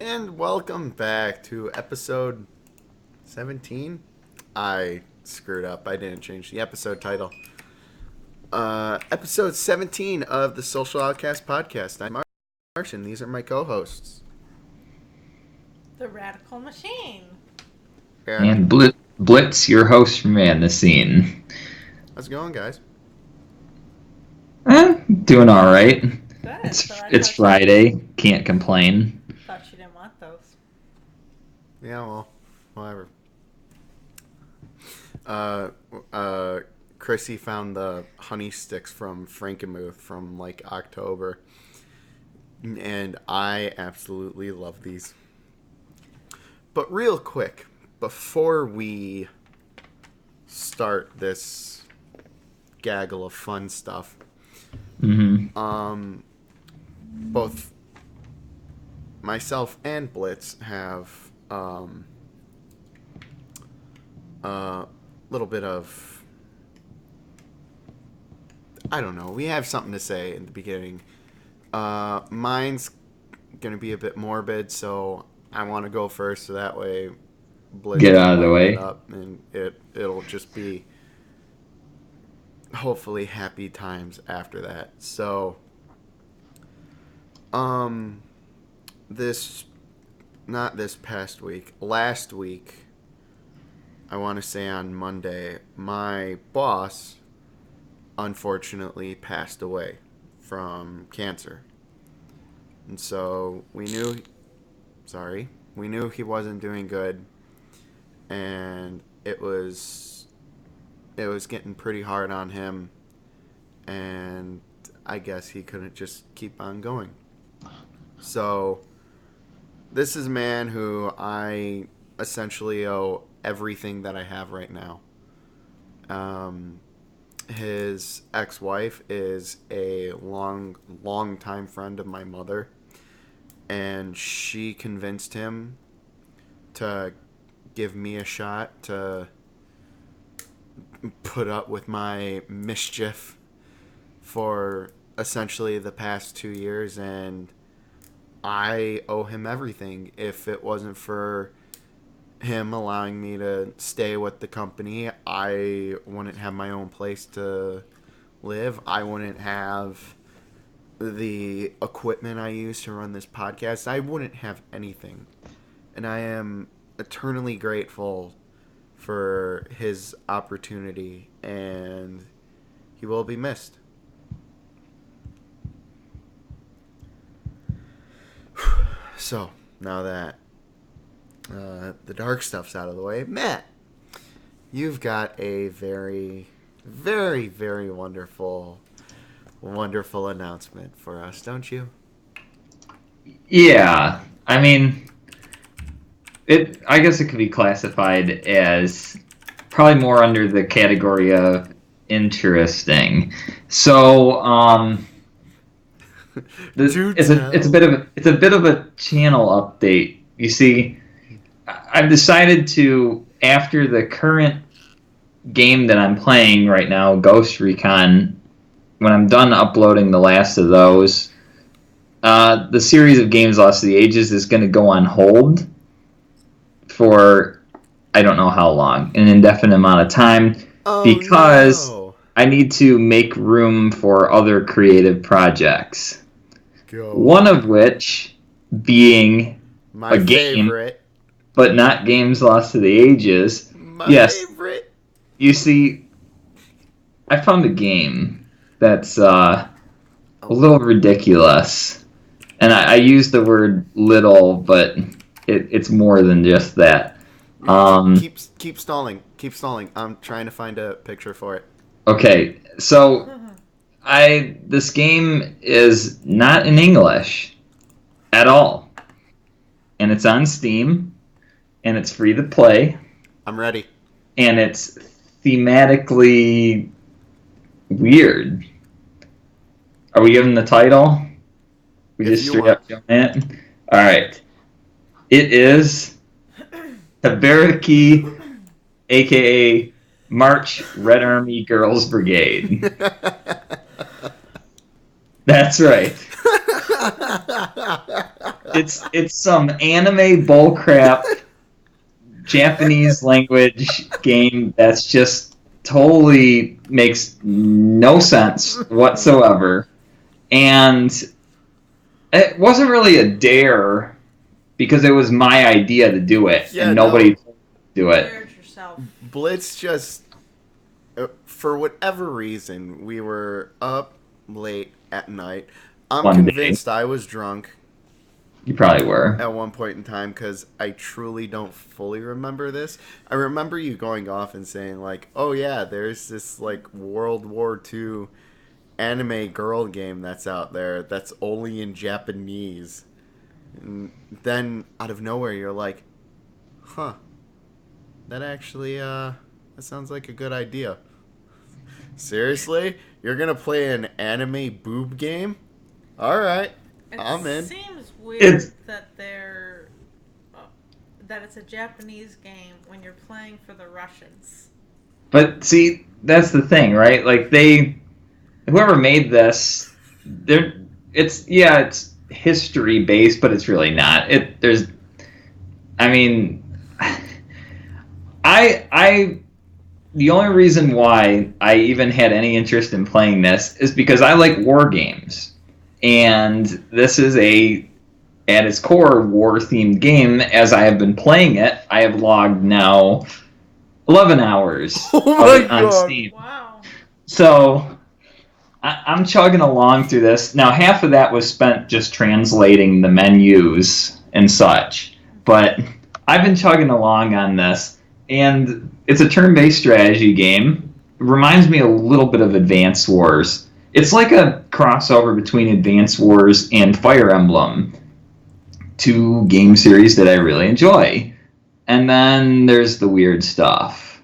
And welcome back to episode 17. I screwed up. I didn't change the episode title. Episode 17 of the Social Outcast podcast. I'm Martian. These are my co-hosts. The Radical Machine. And Blitz, your host from Man the Scene. How's it going, guys? Doing all right. Good. It's Friday. Can't complain. Thought you didn't want those. Yeah, well, whatever. Chrissy found the honey sticks from Frankenmuth from like October, and I absolutely love these. But real quick, before we start this gaggle of fun stuff, both myself and Blitz have a little bit of, I don't know, we have something to say in the beginning. Mine's going to be a bit morbid, so I want to go first so that way Blitz get out of the way. up and it'll just be hopefully happy times after that. So not this past week, last week, I want to say on Monday, my boss unfortunately passed away from cancer. And so we knew he wasn't doing good, and it was getting pretty hard on him, and I guess he couldn't just keep on going. So this is a man who I essentially owe everything that I have right now. His ex-wife is a long time friend of my mother, and she convinced him to give me a shot to put up with my mischief for essentially the past 2 years, and I owe him everything. If it wasn't for him allowing me to stay with the company, I wouldn't have my own place to live. I wouldn't have the equipment I use to run this podcast. I wouldn't have anything. And I am eternally grateful for his opportunity, and he will be missed. So, now that the dark stuff's out of the way, Matt, you've got a very, very, very wonderful announcement for us, don't you? Yeah, I mean, I guess it could be classified as probably more under the category of interesting. So, it's a bit of a channel update. You see, I've decided to, after the current game that I'm playing right now, Ghost Recon, when I'm done uploading the last of those, the series of games Lost to the Ages is going to go on hold for I don't know how long, an indefinite amount of time, because I need to make room for other creative projects. One of which being my favorite. Game, but not games Lost to the Ages. My favorite. You see, I found a game that's a little ridiculous. And I use the word little, but it's more than just that. Keep stalling. I'm trying to find a picture for it. Okay, so this game is not in English at all. And it's on Steam, and it's free to play. I'm ready. And it's thematically weird. Are we giving the title? We just straight up jump in? Alright. It is Tabaraki, a.k.a. March Red Army Girls Brigade. That's right. It's some anime bullcrap Japanese language game that's just totally makes no sense whatsoever. And it wasn't really a dare because it was my idea to do it, and nobody told me to do it. Dared yourself. Blitz just, for whatever reason, we were up late at night. I'm One day. convinced I was drunk You probably were. at one point in time because I truly don't fully remember this. I remember you going off and saying like, "Oh yeah, there's this like World War II anime girl game that's out there that's only in Japanese." And then out of nowhere, you're like, "Huh, that actually that sounds like a good idea." Seriously, you're gonna play an anime boob game? All right. I'm in. It seems weird that that it's a Japanese game when you're playing for the Russians. But see, that's the thing, right? Like whoever made this, it's history based, but it's really not. The only reason why I even had any interest in playing this is because I like war games. And this is at its core, war-themed game. As I have been playing it, I have logged now 11 hours on Steam. Wow. So I'm chugging along through this. Now, half of that was spent just translating the menus and such. But I've been chugging along on this. And it's a turn-based strategy game. It reminds me a little bit of Advance Wars. It's like a crossover between Advance Wars and Fire Emblem. Two game series that I really enjoy. And then there's the weird stuff.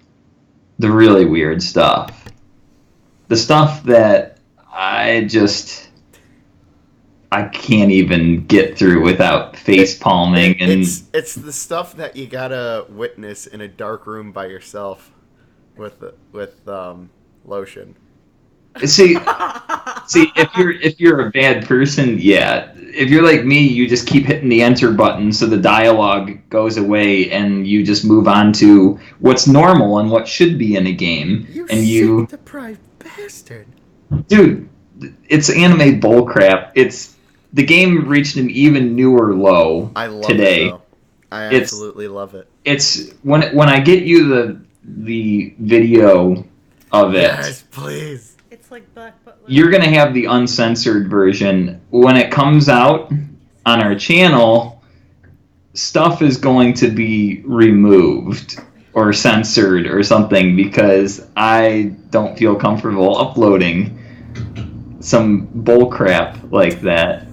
The really weird stuff. The stuff that I can't even get through without face palming. It's the stuff that you gotta witness in a dark room by yourself with lotion. See, if you're a bad person, yeah. If you're like me, you just keep hitting the enter button so the dialogue goes away and you just move on to what's normal and what should be in a game. You sick, deprived bastard. Dude, it's anime bullcrap. The game reached an even newer low I love today. It, though. I absolutely love it. It's when I get you the video of it. Yes, please. It's like Black Butler. You're gonna have the uncensored version when it comes out on our channel. Stuff is going to be removed or censored or something because I don't feel comfortable uploading some bullcrap like that.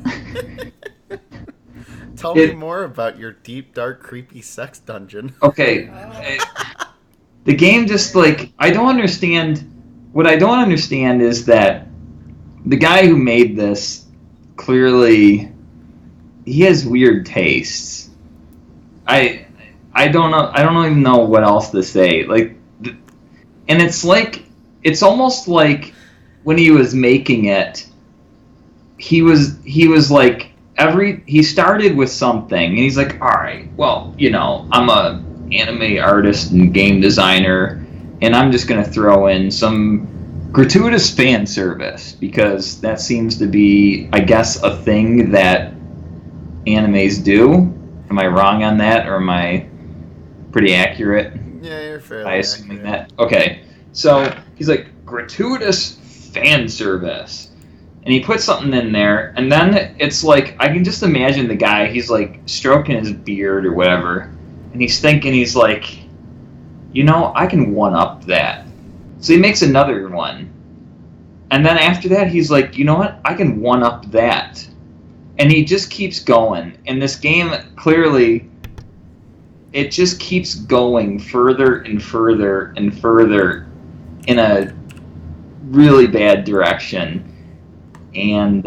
Tell me more about your deep, dark, creepy sex dungeon. Okay. The game just I don't understand. What I don't understand is that the guy who made this clearly he has weird tastes. I don't know. I don't even know what else to say. And it's almost like when he was making it, he started with something and he's like, all right, well, I'm a anime artist and game designer and I'm just going to throw in some gratuitous fan service because that seems to be, I guess, a thing that animes do. Am I wrong on that or am I pretty accurate? Yeah, you're fairly I assuming accurate. that. Okay. So he's like, gratuitous fan service. And he puts something in there, and then it's like, I can just imagine the guy, he's like stroking his beard or whatever, and he's thinking, he's like, I can one-up that. So he makes another one. And then after that, he's like, you know what? I can one-up that. And he just keeps going. And this game, clearly, it just keeps going further and further and further in a really bad direction. And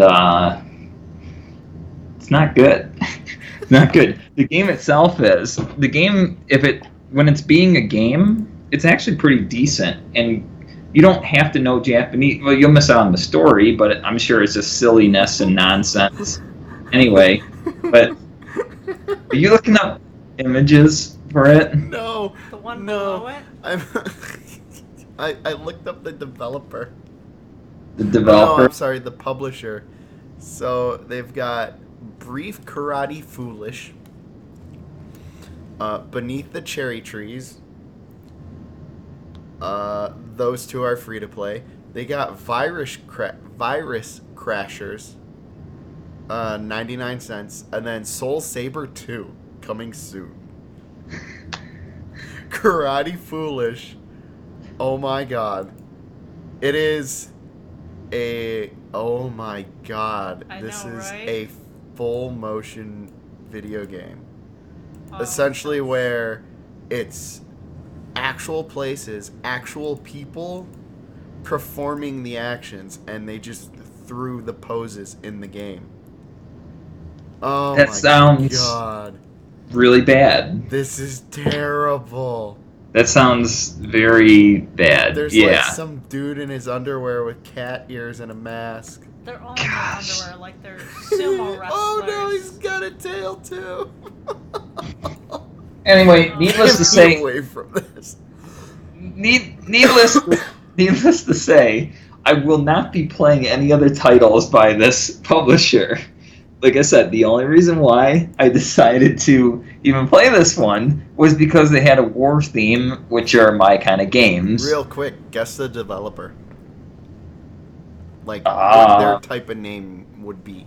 it's not good. It's not good. The game itself is. The game, when it's being a game, it's actually pretty decent. And you don't have to know Japanese. Well, you'll miss out on the story, but I'm sure it's just silliness and nonsense. Anyway, But are you looking up images for it? No, The one no. below it? I'm. I looked up the developer. The Oh, no, developer? I'm sorry, the publisher. So they've got Brief Karate Foolish, Beneath the Cherry Trees. Those two are free to play. They got Virus Crashers, 99 cents, and then Soul Saber 2 coming soon. Karate Foolish. Oh my god. It is oh my god. I This know, is right? a full motion video game. Oh, Essentially sounds- where it's actual places, actual people performing the actions, and they just threw the poses in the game. Oh That my sounds god. really bad. This is terrible. That sounds very bad. There's yeah. like some dude in his underwear with cat ears and a mask. They're all in their Gosh. underwear like they're sumo wrestlers. Oh no, he's got a tail too. Anyway, needless to Get say, away from this. needless to say, I will not be playing any other titles by this publisher. Like I said, the only reason why I decided to even play this one was because they had a war theme, which are my kind of games. Real quick, guess the developer. Like what Ah. their type of name would be.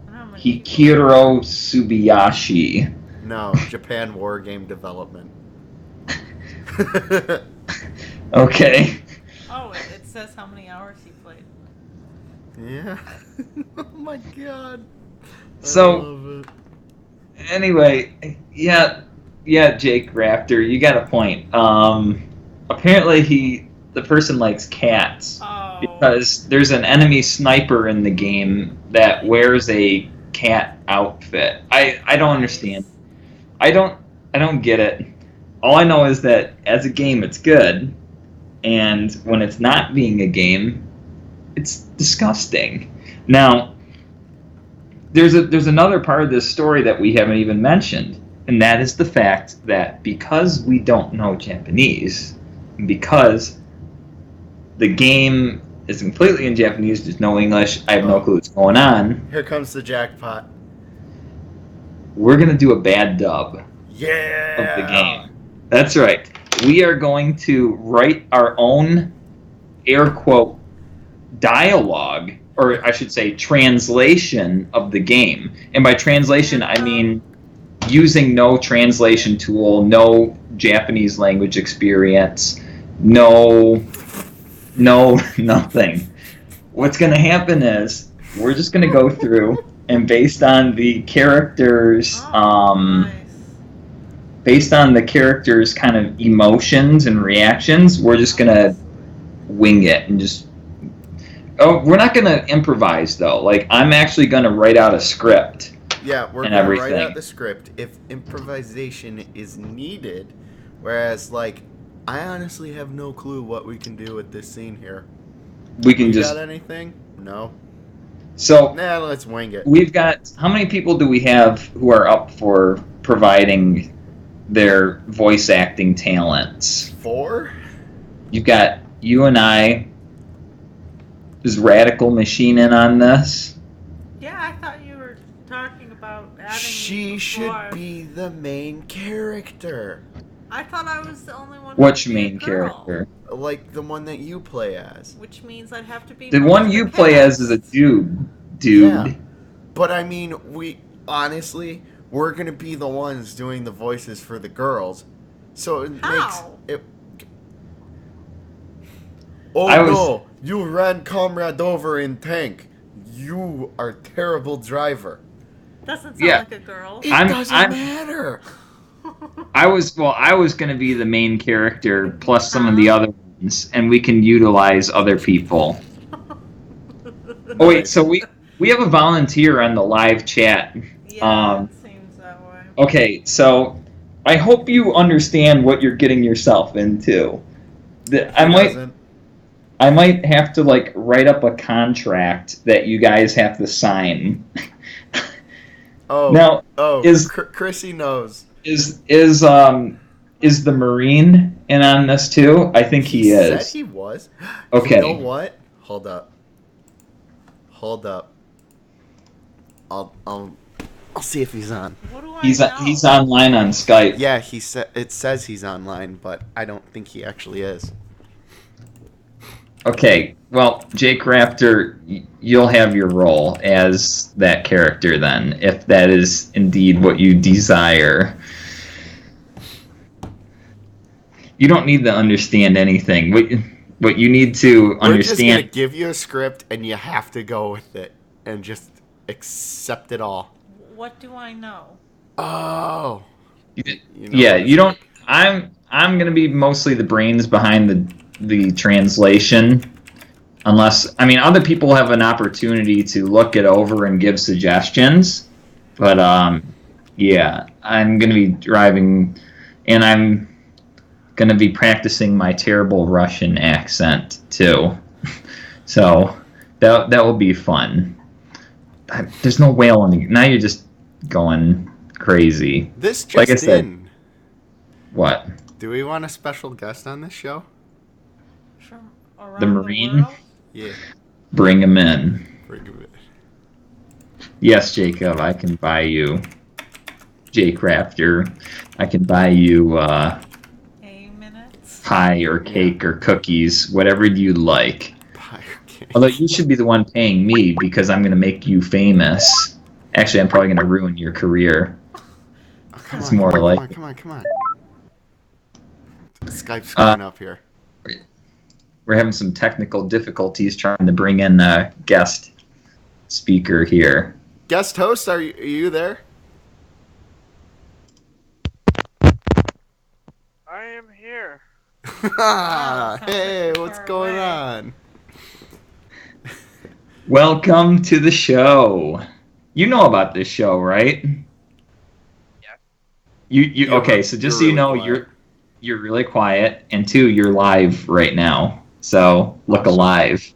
I don't know how many people- Hikiro Subayashi. No, Japan War Game Development. Okay. Oh, it says how many hours he played. Yeah. Oh my god. I So- love it. Anyway, yeah, Jake Raptor, you got a point. Apparently the person likes cats Oh. because there's an enemy sniper in the game that wears a cat outfit. I don't understand. I don't get it. All I know is that as a game it's good, and when it's not being a game, it's disgusting. Now, there's another part of this story that we haven't even mentioned, and that is the fact that because we don't know Japanese, and because the game is completely in Japanese, there's no English, I have no clue what's going on, Here comes the jackpot. we're going to do a bad dub Yeah. of the game. That's right. We are going to write our own air quote dialogue, or I should say translation of the game. And by translation, I mean using no translation tool, no Japanese language experience, no nothing. What's going to happen is we're just going to go through and based on the characters Nice. based on the characters' kind of emotions and reactions, we're just gonna wing it and just. Oh, we're not gonna improvise though. Like I'm actually gonna write out a script. Yeah, we're and gonna write everything. out the script if improvisation is needed. Whereas, like, I honestly have no clue what we can do with this scene here. We can You just. got anything? No. So Nah, let's wing it. we've got. How many people do we have who are up for providing their voice acting talents? 4? You've got you and I. Is Radical Machine in on this? Yeah, I thought you were talking about adding She me should before. be the main character. I thought I was the only one. Which who could be a main girl, character? Like the one that you play as. Which means I'd have to be The most one of you the play as is a cast. dude. Yeah. But I mean, honestly, we're gonna be the ones doing the voices for the girls. So it How? makes it. Oh I was- no! You ran Comrade over in tank. You are terrible driver. Doesn't sound Yeah. like a girl. It I'm- doesn't I'm- matter. I was going to be the main character plus some of the other ones, and we can utilize other people. Oh wait, so we have a volunteer on the live chat. Yeah, it seems that way. Okay, so I hope you understand what you're getting yourself into. He I doesn't. I might have to like write up a contract that you guys have to sign. Oh, Now, oh, is Chrissy knows. is is um is the Marine in on this too? I think He he said is. he was. You know Okay. what? Hold up. Hold up. I'll I'll I'll see if he's on. What do I He's know? online on Skype. Yeah, he said it says he's online, but I don't think he actually is. Okay. Well, Jake Raptor, you'll have your role as that character then, if that is indeed what you desire. You don't need to understand anything. What you need to We're just gonna understand. give you a script, and you have to go with it and just accept it all. What do I know? Oh, you know Yeah, what? you don't. I'm gonna be mostly the brains behind the translation. Unless, I mean, other people have an opportunity to look it over and give suggestions. But yeah, I'm gonna be driving, and I'm gonna be practicing my terrible Russian accent too. So that will be fun. There's no whale in the. Now you're just going crazy. This Like I just said, in. what? Do we want a special guest on this show? From The around the Marine? world? Yeah, Bring him in. bring him in. Yes, Jacob, I can buy you. Jake Raptor, I can buy you A minutes? pie or cake or cookies, whatever you like. Pie cake. Although you should be the one paying me because I'm going to make you famous. Actually, I'm probably going to ruin your career. Oh, come It's on, more come on, like come on, come on, come on. Skype's screwing up here. we're having some technical difficulties trying to bring in a guest speaker here. Guest host, are you there? I am here. sounds like Hey, you're what's far going away. on? Welcome to the show. You know about this show, right? Yeah. You okay? So You're just so you really know, quiet. you're really quiet, and two, you're live right now. So look Awesome. alive.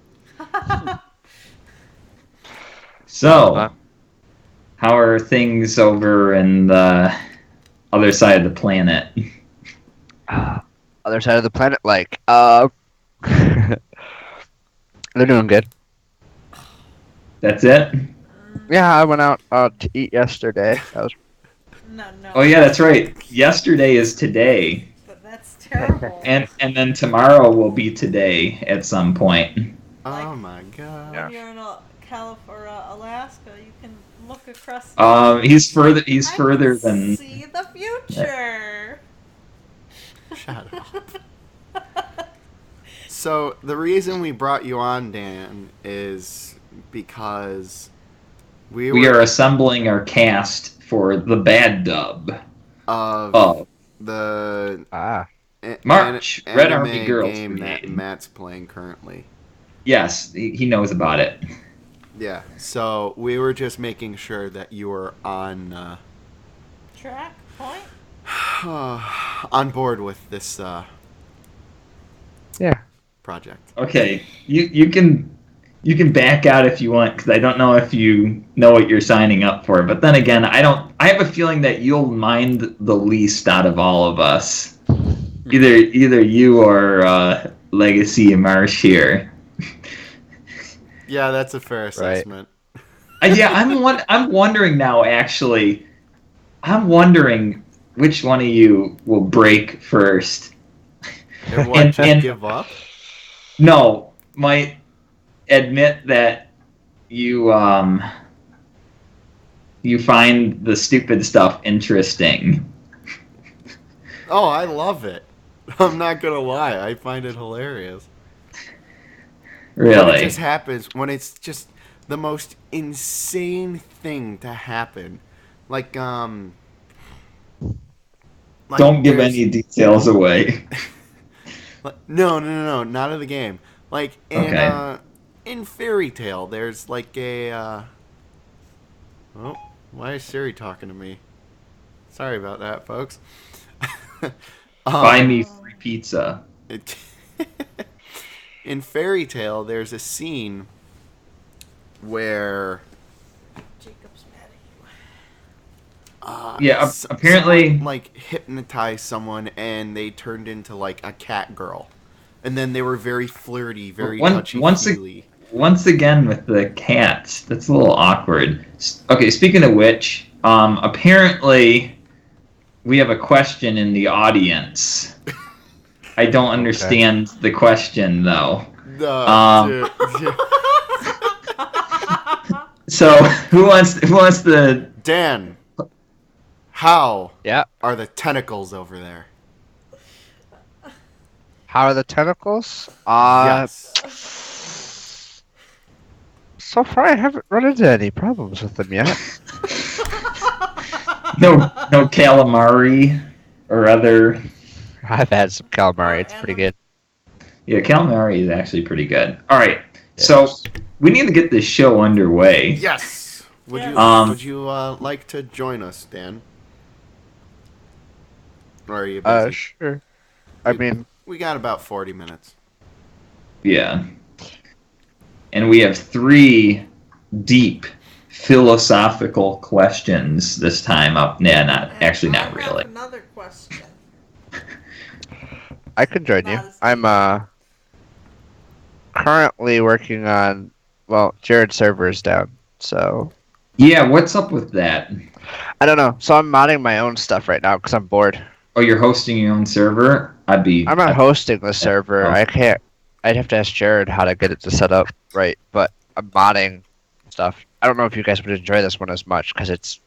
Sounds So, fun. how are things over in the other side of the planet? Other side of the planet, like, they're doing good. That's it? Yeah, I went out to eat yesterday. That was No, no. Oh yeah, that's right. Yesterday is today, But that's terrible. and then tomorrow will be today at some point. Oh my god. Yeah. When you're in California, Alaska, you can look across. He's further. He's I further can than. see the future. Shut up. So the reason we brought you on, Dan, is because we We are were assembling our cast for the bad dub of of the March, Red anime Army Girls game that Brigade. Matt's playing currently. Yes, he knows about it. Yeah, so we were just making sure that you were on Track point. on board with this yeah. project. Okay, you can back out if you want because I don't know if you know what you're signing up for. But then again, I don't. I have a feeling that you'll mind the least out of all of us. Either you or Legacy and Marsh here. Yeah, that's a fair assessment. Yeah, I'm wondering now. Actually, I'm wondering which one of you will break first. And what, just give up? No, might admit that you you find the stupid stuff interesting. Oh, I love it. I'm not gonna lie, I find it hilarious. When it Really? just happens, when it's just the most insane thing to happen. Like, like Don't give there's- any details away. No, not of the game. Like Okay. in Fairy Tale, there's like a. Oh, why is Siri talking to me? Sorry about that, folks. Buy me free pizza. It, in Fairy Tale, there's a scene where Jacob's mad Yeah, apparently- someone, like, hypnotized someone and they turned into like a cat girl, and then they were very flirty, very touchy-feely. Once again with the cats, that's a little awkward. Okay, speaking of which, apparently we have a question in the audience. I don't understand the question though. No, So who wants the Dan, how Yeah. are the tentacles over there? How are the tentacles? Yes. So far, I haven't run into any problems with them yet. no calamari or other? I've had some calamari. It's pretty good. Yeah, calamari is actually pretty good. All right, so we need to get this show underway. Yes. Would you like to join us, Dan? Or are you busy? Sure. I mean, We got about 40 minutes. Yeah. And we have 3 deep philosophical questions this time up. Nah, not And I really. have another question. I can join you. Not as I'm currently working on. Well, Jared's server is down, so Yeah, what's up with that? I don't know. So I'm modding my own stuff right now because I'm bored. Oh, you're hosting your own server? I'm not hosting the server. Oh. I can't. I'd have to ask Jared how to get it to set up right, but I'm modding stuff. I don't know if you guys would enjoy this one as much because it's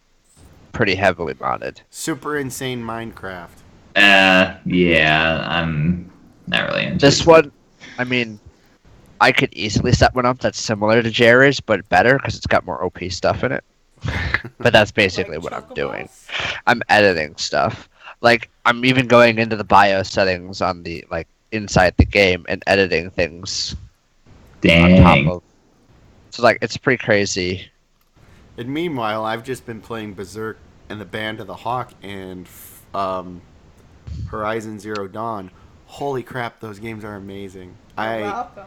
pretty heavily modded. Super insane Minecraft. Yeah, I'm not really into This one, I mean, I could easily set one up that's similar to Jared's, but better because it's got more OP stuff in it. But that's basically Like what I'm chocobos? doing. I'm editing stuff. Like, I'm even going into the BIOS settings on the, like, inside the game and editing things on top Dang. of. So, like, it's pretty crazy. And meanwhile, I've just been playing Berserk and the Band of the Hawk and Horizon Zero Dawn. Holy crap, those games are amazing. You're welcome.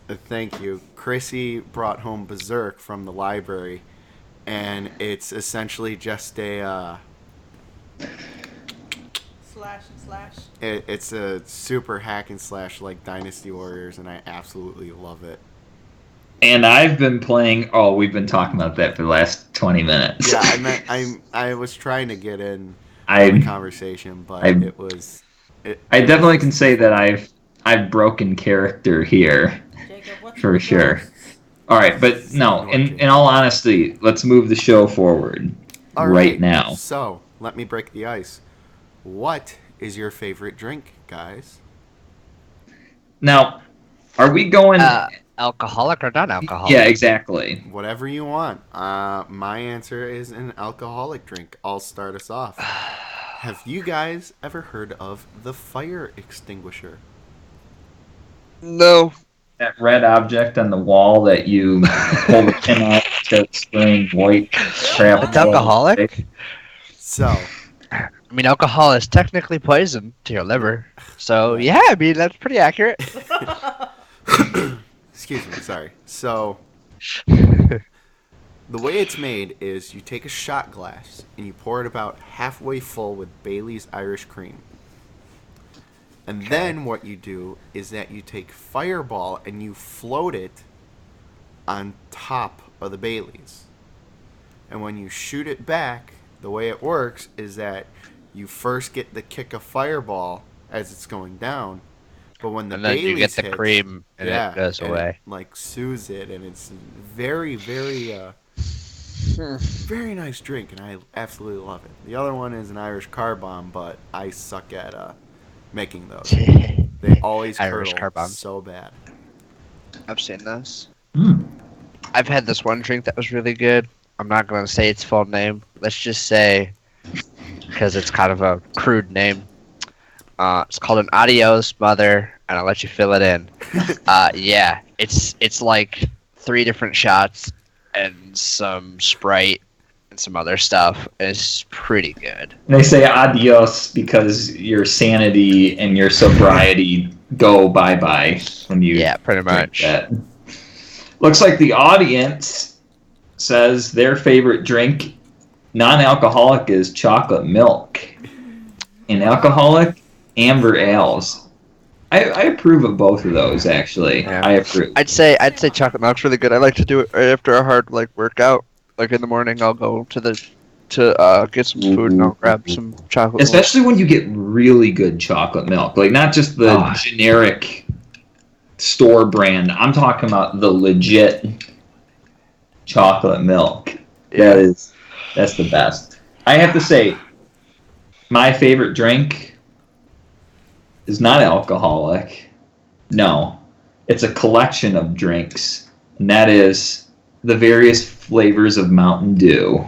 Thank you. Chrissy brought home Berserk from the library, and it's essentially just a Slash and slash. it's a super hack and slash like Dynasty Warriors, and I absolutely love it. And I've been playing. Oh, we've been talking about that for the last 20 minutes. Yeah, I was trying to get in I the conversation, but I definitely can say that I've broken character here Jacob, what's for your sure. ghosts? All right, but no. In all honesty, let's move the show forward All right now. So let me break the ice. What is your favorite drink, guys? Now, are we going? Alcoholic or non-alcoholic? Yeah, exactly. Whatever you want. My answer is an alcoholic drink. I'll start us off. Have you guys ever heard of the fire extinguisher? No. That red object on the wall that you pull the pin out, start spraying white crap. It's alcoholic? So, I mean, alcohol is technically poison to your liver. So, yeah, I mean, that's pretty accurate. excuse me, sorry. So, the way it's made is you take a shot glass and you pour it about halfway full with Bailey's Irish Cream. And then what you do is that you take Fireball and you float it on top of the Bailey's. And when you shoot it back, the way it works is that you first get the kick of Fireball as it's going down, but when the And then you Bailey's get the hits, cream and it goes and away. it, like soothes it, and it's very, very, very nice drink, and I absolutely love it. The other one is an Irish car bomb, but I suck at making those. They always Irish curdle car bombs. so bad. I've seen those. Hmm. I've had this one drink that was really good. I'm not going to say its full name. Let's just say, because it's kind of a crude name. It's called an Adios Mother, and I'll let you fill it in. Yeah, it's like 3 different shots and some Sprite and some other stuff. It's pretty good. They say adios because your sanity and your sobriety go bye-bye when you Yeah, pretty drink much. that. Looks like the audience says their favorite drink, non-alcoholic, is chocolate milk. And alcoholic, amber ales. I approve of both of those, actually. Yeah. I approve. I'd say chocolate milk's really good. I like to do it right after a hard workout. Like in the morning, I'll go to get some food and I'll grab some chocolate milk. Especially when you get really good chocolate milk. Like, not just the generic store brand. I'm talking about the legit chocolate milk. Yeah. That's the best. I have to say, my favorite drink is not alcoholic. No. It's a collection of drinks. And that is the various flavors of Mountain Dew.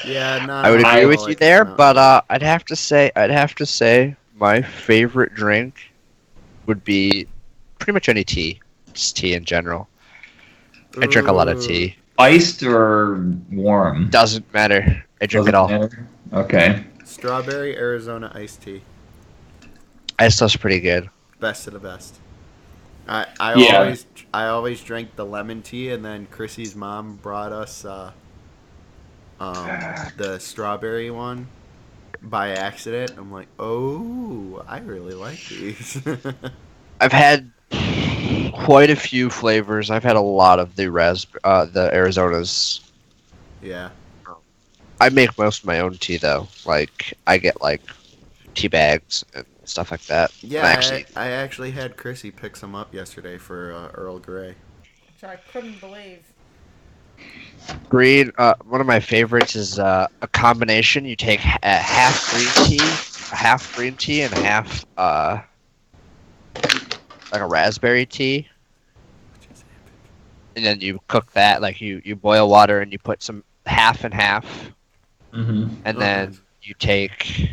Yeah, not. I would agree with you there, but Mountain I'd have to say my favorite drink would be pretty much any tea. Just tea in general. Dew. I drink a lot of Ooh. tea. Iced or warm? Doesn't matter. I drink it Doesn't all. matter? Okay. Strawberry Arizona iced tea. Iced stuff's pretty good. Best of the best. I Yeah. always drank the lemon tea, and then Chrissy's mom brought us the strawberry one by accident. I'm like, oh, I really like these. I've had quite a few flavors. I've had a lot of the the Arizonas. Yeah. I make most of my own tea though. Like I get like tea bags and stuff like that. Yeah, And I actually had Chrissy pick some up yesterday for Earl Grey. Which I couldn't believe. green. One of my favorites is a combination. You take a half green tea, and a half like a raspberry tea, and then you cook that. Like you boil water and you put some half and half, Mm-hmm. and Oh, then nice. you take.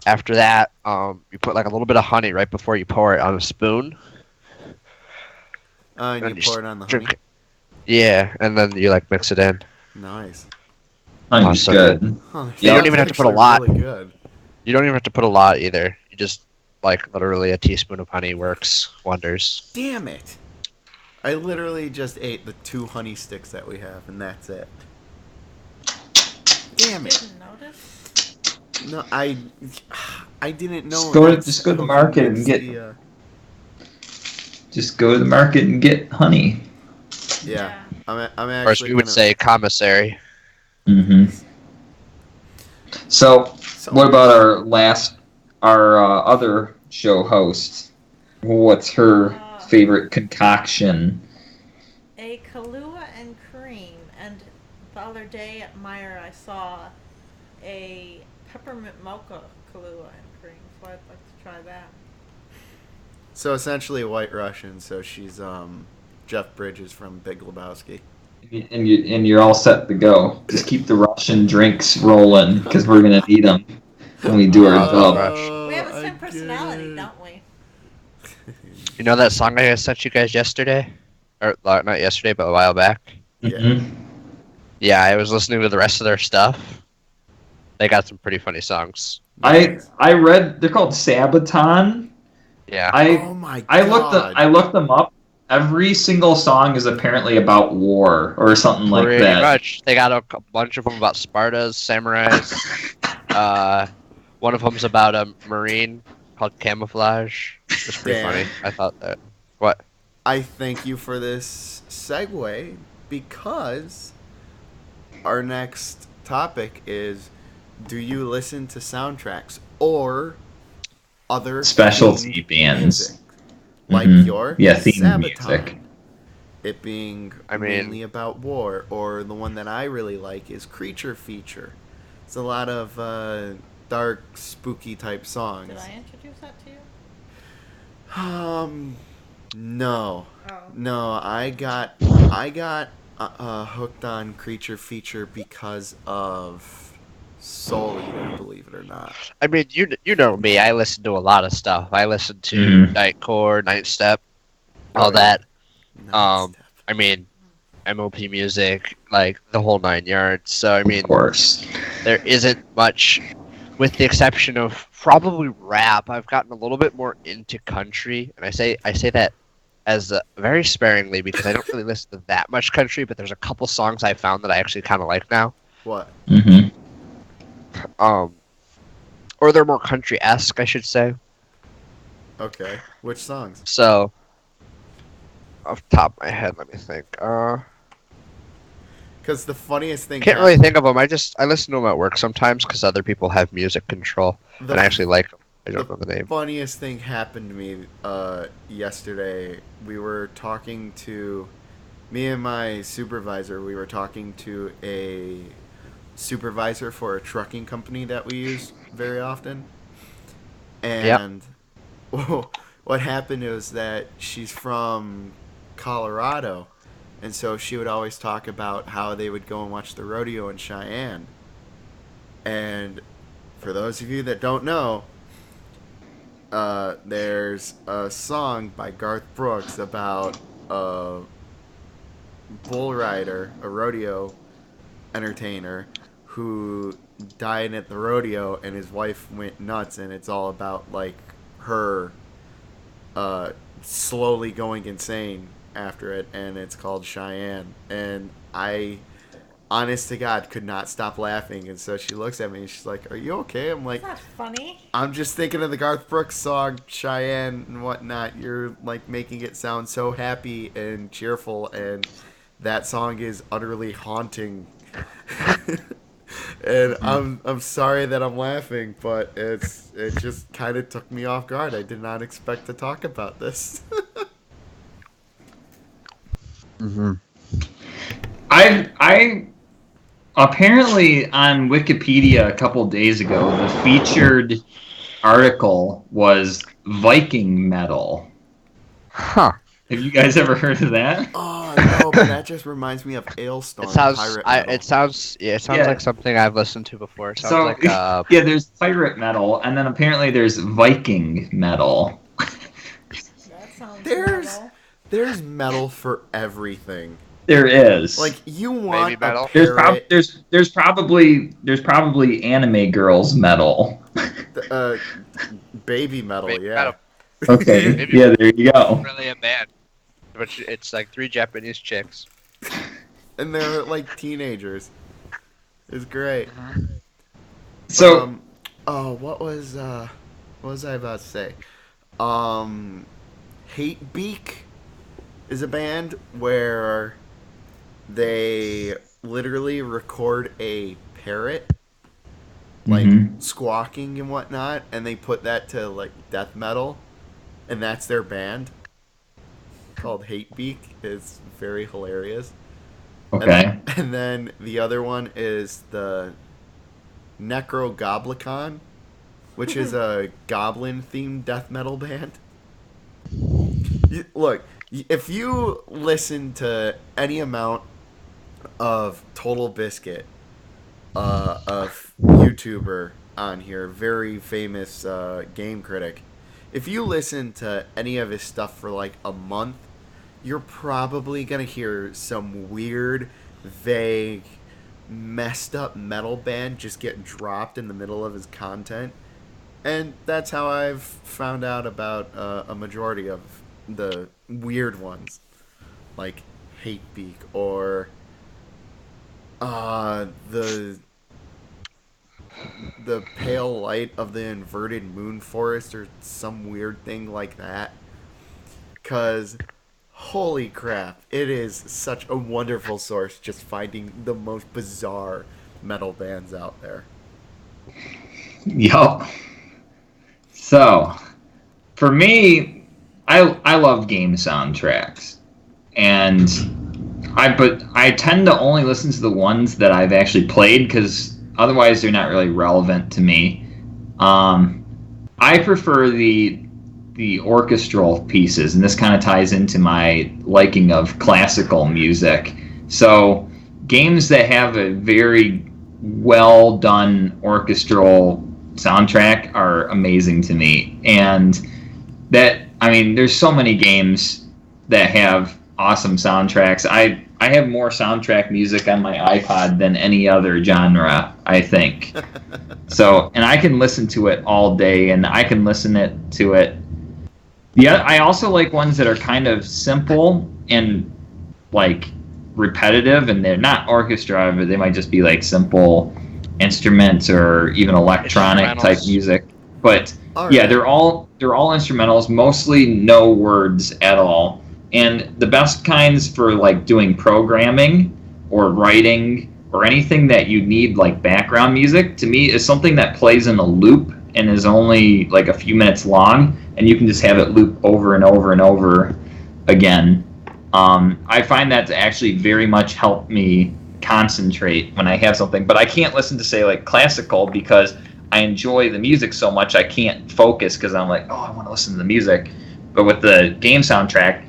After that, you put like a little bit of honey right before you pour it on a spoon. And And you you pour it on the honey. Drink it. Yeah, and then you like mix it in. Nice. Honey's so good. Oh, You don't that's even have to put a actually lot. Really good. You don't even have to put a lot either. You just like literally a teaspoon of honey works wonders. Damn it! I literally just ate the 2 honey sticks that we have, and that's it. Damn it! Didn't notice. No, I didn't know. Just go to the market and get. The, Just go to the market and get honey. yeah, I'm Or as actually. we would gonna- say, commissary. Mm-hmm. So, So- what about our other show host? What's her favorite concoction? A Kahlua and cream. And the other day at Meyer, I saw a peppermint mocha Kahlua and cream. So I'd like to try that. So essentially, White Russian. So she's Jeff Bridges from Big Lebowski. And you're all set to go. Just keep the Russian drinks rolling because we're gonna need them when we do our job. Rush. We have the I same get personality, it. don't we? You know that song I sent you guys yesterday? Or not yesterday, but a while back? Yeah. Mhm. Yeah, I was listening to the rest of their stuff. They got some pretty funny songs. I read they're called Sabaton. Yeah. Oh my god! I looked them up. Every single song is apparently about war or something like Pretty that. much. They got a bunch of them about Spartas, samurais. One of them's about a marine called Camouflage. It's pretty Damn. funny. I thought that. What? I thank you for this segue because our next topic is: do you listen to soundtracks or other Specialty themed bands. music? Like Mhm. your Yeah, themed Sabaton. music. It being I mean- mainly about war, or the one that I really like is Creature Feature. It's a lot of dark, spooky type songs. Did I introduce that to you? No, Oh. no, I got hooked on Creature Feature because of Soul Eater, believe it or not. I mean, you know me. I listen to a lot of stuff. I listen to Mhm. Nightcore, Nightstep, all Oh, yeah. that. Nice. I mean, MOP music, like the whole 9 yards. So I mean, Of course. there isn't much, with the exception of probably rap. I've gotten a little bit more into country, and I say that as very sparingly because I don't really listen to that much country. But there's a couple songs I found that I actually kind of like now. What? Mm-hmm. Or they're more country-esque, I should say. Okay. Which songs? So, off the top of my head, let me think. Because the funniest thing. Can't really think of them. I listen to them at work sometimes because other people have music control, and I actually like them. I don't know the name. Funniest thing happened to me yesterday. We were talking to me and my supervisor. We were talking to a supervisor for a trucking company that we use very often. And what happened was that she's from Colorado, and so she would always talk about how they would go and watch the rodeo in Cheyenne. And for those of you that don't know, there's a song by Garth Brooks about a bull rider, a rodeo entertainer, who died at the rodeo, and his wife went nuts, and it's all about like her slowly going insane after it, and it's called Cheyenne. And I, honest to God, could not stop laughing, and so she looks at me and she's like, "Are you okay?" I'm like, That's not funny. "I'm just thinking of the Garth Brooks song Cheyenne and whatnot. You're like making it sound so happy and cheerful, and that song is utterly haunting." And I'm sorry that I'm laughing, but it just kind of took me off guard. I did not expect to talk about this. Mm-hmm. I apparently on Wikipedia a couple days ago, the featured article was Viking metal. Huh. Have you guys ever heard of that? Oh no, but that just reminds me of Ailstorm. It sounds like something I've listened to before. It sounds like yeah, there's pirate metal, and then apparently there's Viking metal. That sounds There's metal. metal for everything. There is. Like you want Baby metal? There's probably anime girls metal. Baby metal, Baby yeah. metal. Okay, Maybe yeah, there you go. really a band, but it's like 3 Japanese chicks. And they're like teenagers. It's great. So, what was I about to say? Hate Beak is a band where they literally record a parrot like squawking and whatnot, and they put that to like death metal, and that's their band called Hate Beak. It's very hilarious. okay. And then the other one is the Necrogoblicon, which is a goblin-themed death metal band. Look, if you listen to any amount of Total Biscuit, a YouTuber on here, very famous game critic, if you listen to any of his stuff for like a month, you're probably going to hear some weird, vague, messed up metal band just get dropped in the middle of his content. And that's how I've found out about a majority of the weird ones, like Hatebeak or the pale light of the inverted moon forest or some weird thing like that. 'Cause holy crap, it is such a wonderful source just finding the most bizarre metal bands out there. Yup. So, for me, I love game soundtracks, and I tend to only listen to the ones that I've actually played because otherwise they're not really relevant to me. I prefer the orchestral pieces, and this kind of ties into my liking of classical music. So, games that have a very well done orchestral soundtrack are amazing to me. And there's so many games that have awesome soundtracks. I have more soundtrack music on my iPod than any other genre, I think. So, and I can listen to it all day, and I can to it. Yeah, I also like ones that are kind of simple and like repetitive, and they're not orchestra, but they might just be like simple instruments or even electronic type Instrumentals. music. But All yeah, right. they're all instrumentals, mostly no words at all. And the best kinds for like doing programming or writing or anything that you need like background music to me is something that plays in a loop and is only like a few minutes long, and you can just have it loop over and over and over again. I find that to actually very much help me concentrate when I have something, but I can't listen to say like classical because I enjoy the music so much I can't focus because I'm like, oh, I want to listen to the music. But with the game soundtrack,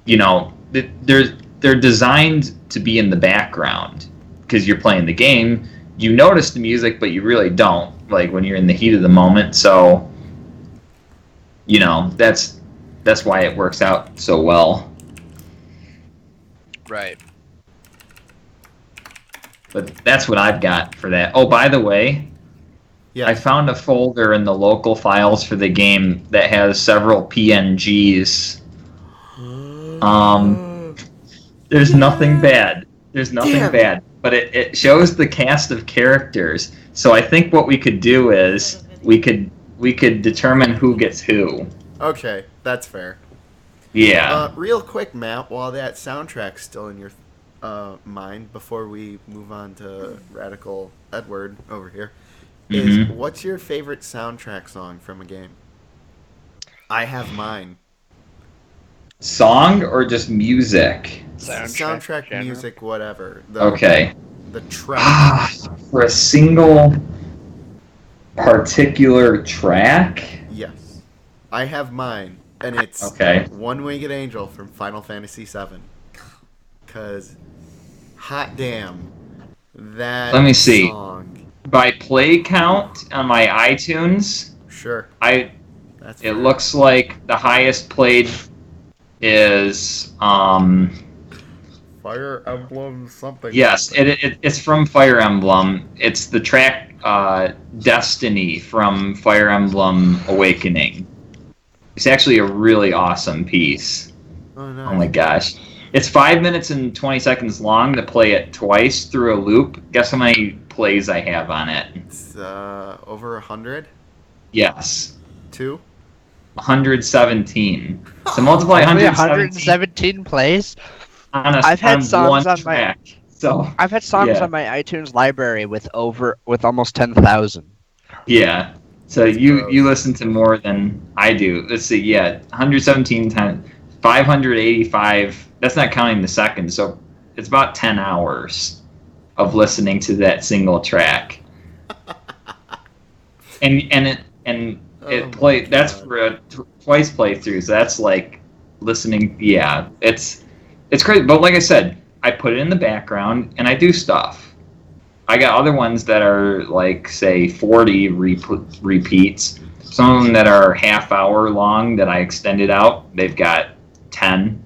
you know, they're designed to be in the background because you're playing the game. You notice the music, but you really don't, like when you're in the heat of the moment. So, you know, that's why it works out so well. Right. But that's what I've got for that. Oh, by the way, Yeah. I found a folder in the local files for the game that has several PNGs. There's nothing bad. There's nothing Damn. bad. But it shows the cast of characters. So I think what we could do is we could determine who gets who. Okay, that's fair. Yeah. Real quick, Matt, while that soundtrack's still in your mind, before we move on to Radical Edward over here, is Mhm. what's your favorite soundtrack song from a game? I have mine. Song or just music? Soundtrack, genre. music, whatever. Okay. The track. For a single particular track? Yes. I have mine, and it's Okay. One Winged Angel from Final Fantasy VII. Because, hot damn, that Let me see. song. By play count on my iTunes, Sure. it That's fair. looks like the highest played is Fire Emblem something. yes, it's from Fire Emblem. It's the track Destiny from Fire Emblem Awakening. It's actually a really awesome piece. Oh, no. Oh my gosh. It's 5 minutes and 20 seconds long to play it twice through a loop. Guess how many plays I have on it? It's over 100? Yes. 2? 117. So multiply Only 117 117 plays. I've had songs on my- track. So I've had songs Yeah. on my iTunes library with almost 10,000. yeah. So That's you gross. listen to more than I do. Let's see. Yeah, 117 times 585. That's not counting the seconds. So it's about 10 hours of listening to that single track. And it Oh play. my That's God. for a twice playthrough. So that's like listening. Yeah, it's great. But like I said, I put it in the background and I do stuff. I got other ones that are like say 40 repeats. Some of them that are half hour long that I extended out. They've got 10,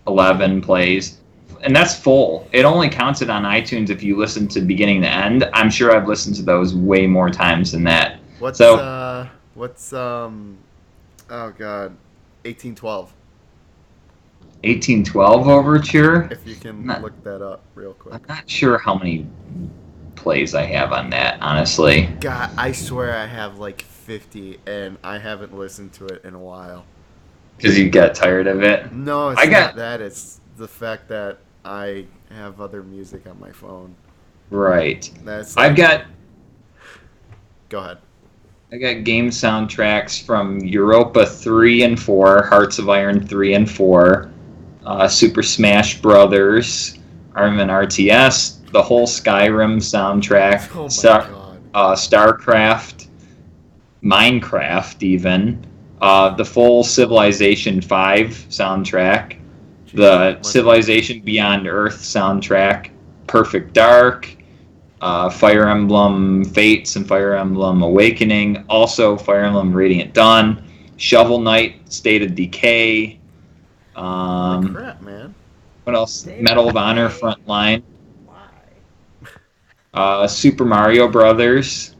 11 plays. And that's full. It only counts it on iTunes if you listen to beginning to end. I'm sure I've listened to those way more times than that. What's So- oh god, 1812. 1812 Overture. If you can Not- look that up real quick. I'm not sure how many plays I have on that, honestly. God, I swear I have like 50, and I haven't listened to it in a while. Because you got tired of it. No, it's I got- not that. It's the fact that I have other music on my phone. Right. That's I've got Go ahead. game soundtracks from Europa 3 and 4, Hearts of Iron 3 and 4, Super Smash Brothers, Armin RTS, the whole Skyrim soundtrack, Oh my god. StarCraft, Minecraft even, the full Civilization 5 soundtrack, the Jesus, Civilization Beyond Earth soundtrack, Perfect Dark, Fire Emblem Fates and Fire Emblem Awakening, also Fire Emblem Radiant Dawn, Shovel Knight, State of Decay, Holy crap, man. What else? David Medal of Honor K. Frontline. Why? Super Mario Brothers.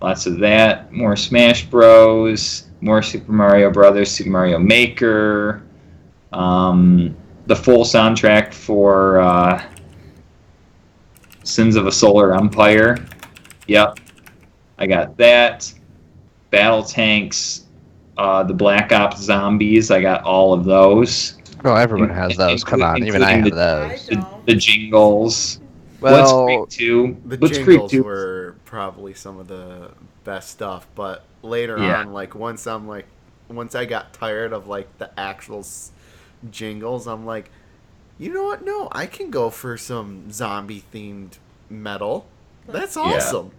Lots of that. More Smash Bros. More Super Mario Brothers. Super Mario Maker. The full soundtrack for Sins of a Solar Empire. Yep. I got that. Battle Tanks. The Black Ops Zombies. I got all of those. Oh, everyone has those. Come on, even I have those. I don't. The jingles. Well, Blitzkrieg 2. The Blitzkrieg jingles 2. were probably some of the best stuff, but later Yeah. on, like once I got tired of like the actual jingles, I'm like, you know what? No, I can go for some zombie themed metal. That's awesome.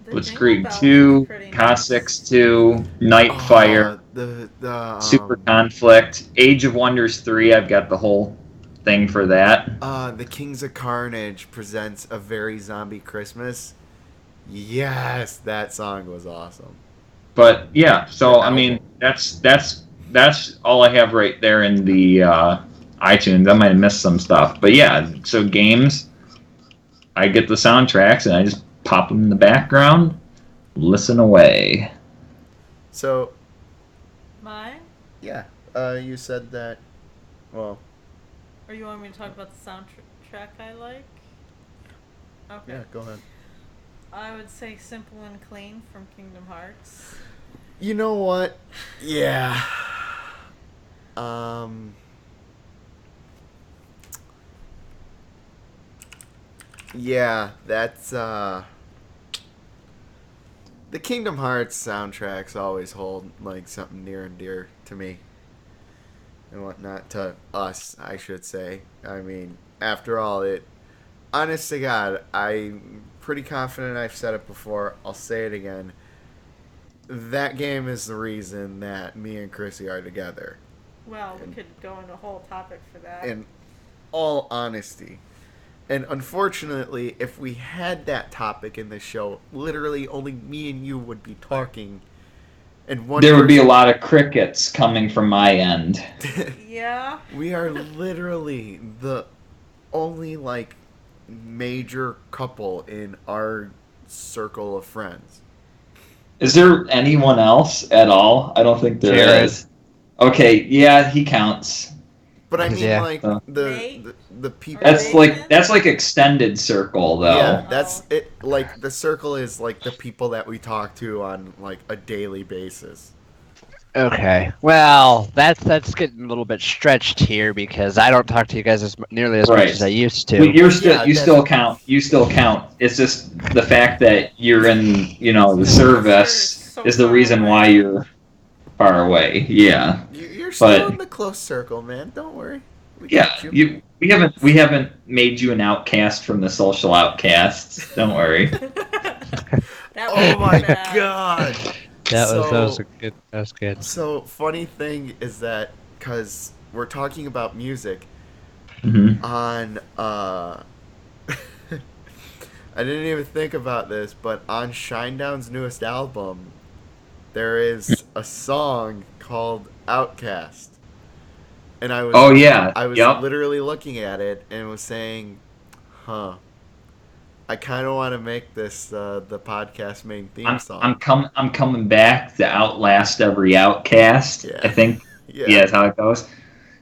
The Blitzkrieg Jingle Bells 2, is pretty nice. Cossack's 2, Nightfire, The Super Conflict, Age of Wonders 3. I've got the whole thing for that. The Kings of Carnage presents A Very Zombie Christmas. Yes, that song was awesome. But yeah, so The I mean, album. that's all I have right there in the iTunes. I might have missed some stuff, but yeah. So games, I get the soundtracks and I just pop them in the background, listen away. So Mine? yeah, you said that. Well, Or you want me to talk about the soundtrack I like? Okay. yeah, go ahead. I would say Simple and Clean from Kingdom Hearts. You know what? Yeah. Yeah, that's the Kingdom Hearts soundtracks always hold like something near and dear to me and whatnot, to us, I should say. I mean, after all, honest to God, I'm pretty confident I've said it before. I'll say it again. That game is the reason that me and Chrissy are together. Well, we could go into a whole topic for that. In all honesty. And unfortunately, if we had that topic in the show, literally only me and you would be talking. And There would be a lot of crickets coming from my end. Yeah. We are literally the only like major couple in our circle of friends. Is there anyone else at all? I don't think there Jared. is. Okay, yeah, he counts. But I mean, Yeah. like Nate? the people. That's like extended circle though. Yeah, that's it. Like the circle is like the people that we talk to on like a daily basis. Okay. Well, that's getting a little bit stretched here because I don't talk to you guys nearly as much Right. as I used to. Well, Yeah, you still count. You still count. It's just the fact that you're in, the service You're is so the reason far why away. you're far away. Yeah. You're still But- in the close circle, man. Don't worry. We Yeah. got you. We haven't made you an outcast from the social outcasts. Don't worry. That Oh was my bad. god. That was good. So funny thing is that because we're talking about music hmm on I didn't even think about this, but on Shinedown's newest album, there is a song called Outcast. And I was Oh yeah. I was Yep. literally looking at it and was saying, "Huh. I kind of want to make this the podcast main theme song." I'm coming back to outlast every outcast. Yeah. I think. Yeah. Yeah, that's how it goes.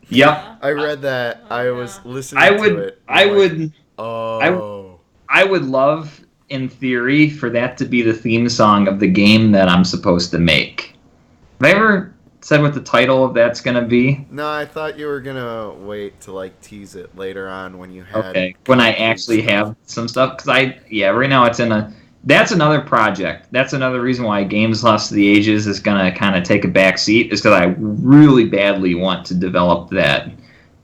Yep. I read that. Oh, I yeah. was listening I to would. it. I I'm like, would. Oh. I would love, in theory, for that to be the theme song of the game that I'm supposed to make. Have I ever said what the title of that's gonna be? No, I thought you were gonna wait to like tease it later on when you had. Okay, when I concrete actually stuff. have some stuff, because right now it's in a. That's another project. That's another reason why Games Lost to the Ages is gonna kind of take a back seat, is because I really badly want to develop that,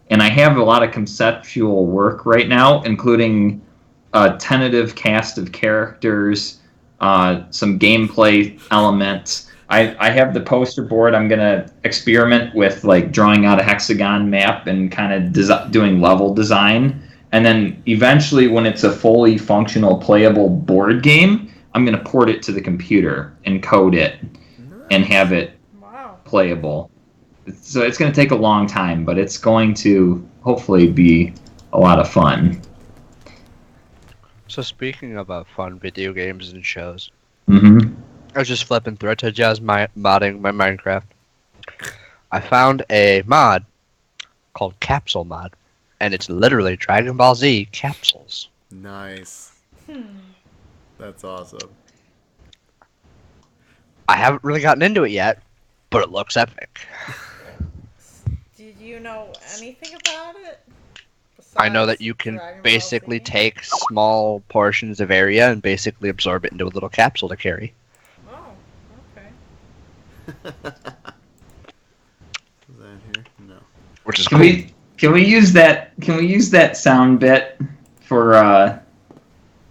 and I have a lot of conceptual work right now, including a tentative cast of characters, some gameplay elements. I have the poster board. I'm gonna experiment with like drawing out a hexagon map and kind of doing level design, and then eventually, when it's a fully functional, playable board game, I'm gonna port it to the computer and code it and have it Wow. playable. So it's going to take a long time, but it's going to hopefully be a lot of fun. So speaking about fun video games and shows, Mm-hmm. I was just flipping through. I told you I was modding my Minecraft. I found a mod called Capsule Mod, and it's literally Dragon Ball Z capsules. Nice. Hmm. That's awesome. I haven't really gotten into it yet, but it looks epic. Did you know anything about it? I know that Besides you can Dragon Ball basically Z? take small portions of area and basically absorb it into a little capsule to carry. Oh, okay. Is that here? No. Which is Can cool. we use that sound bit for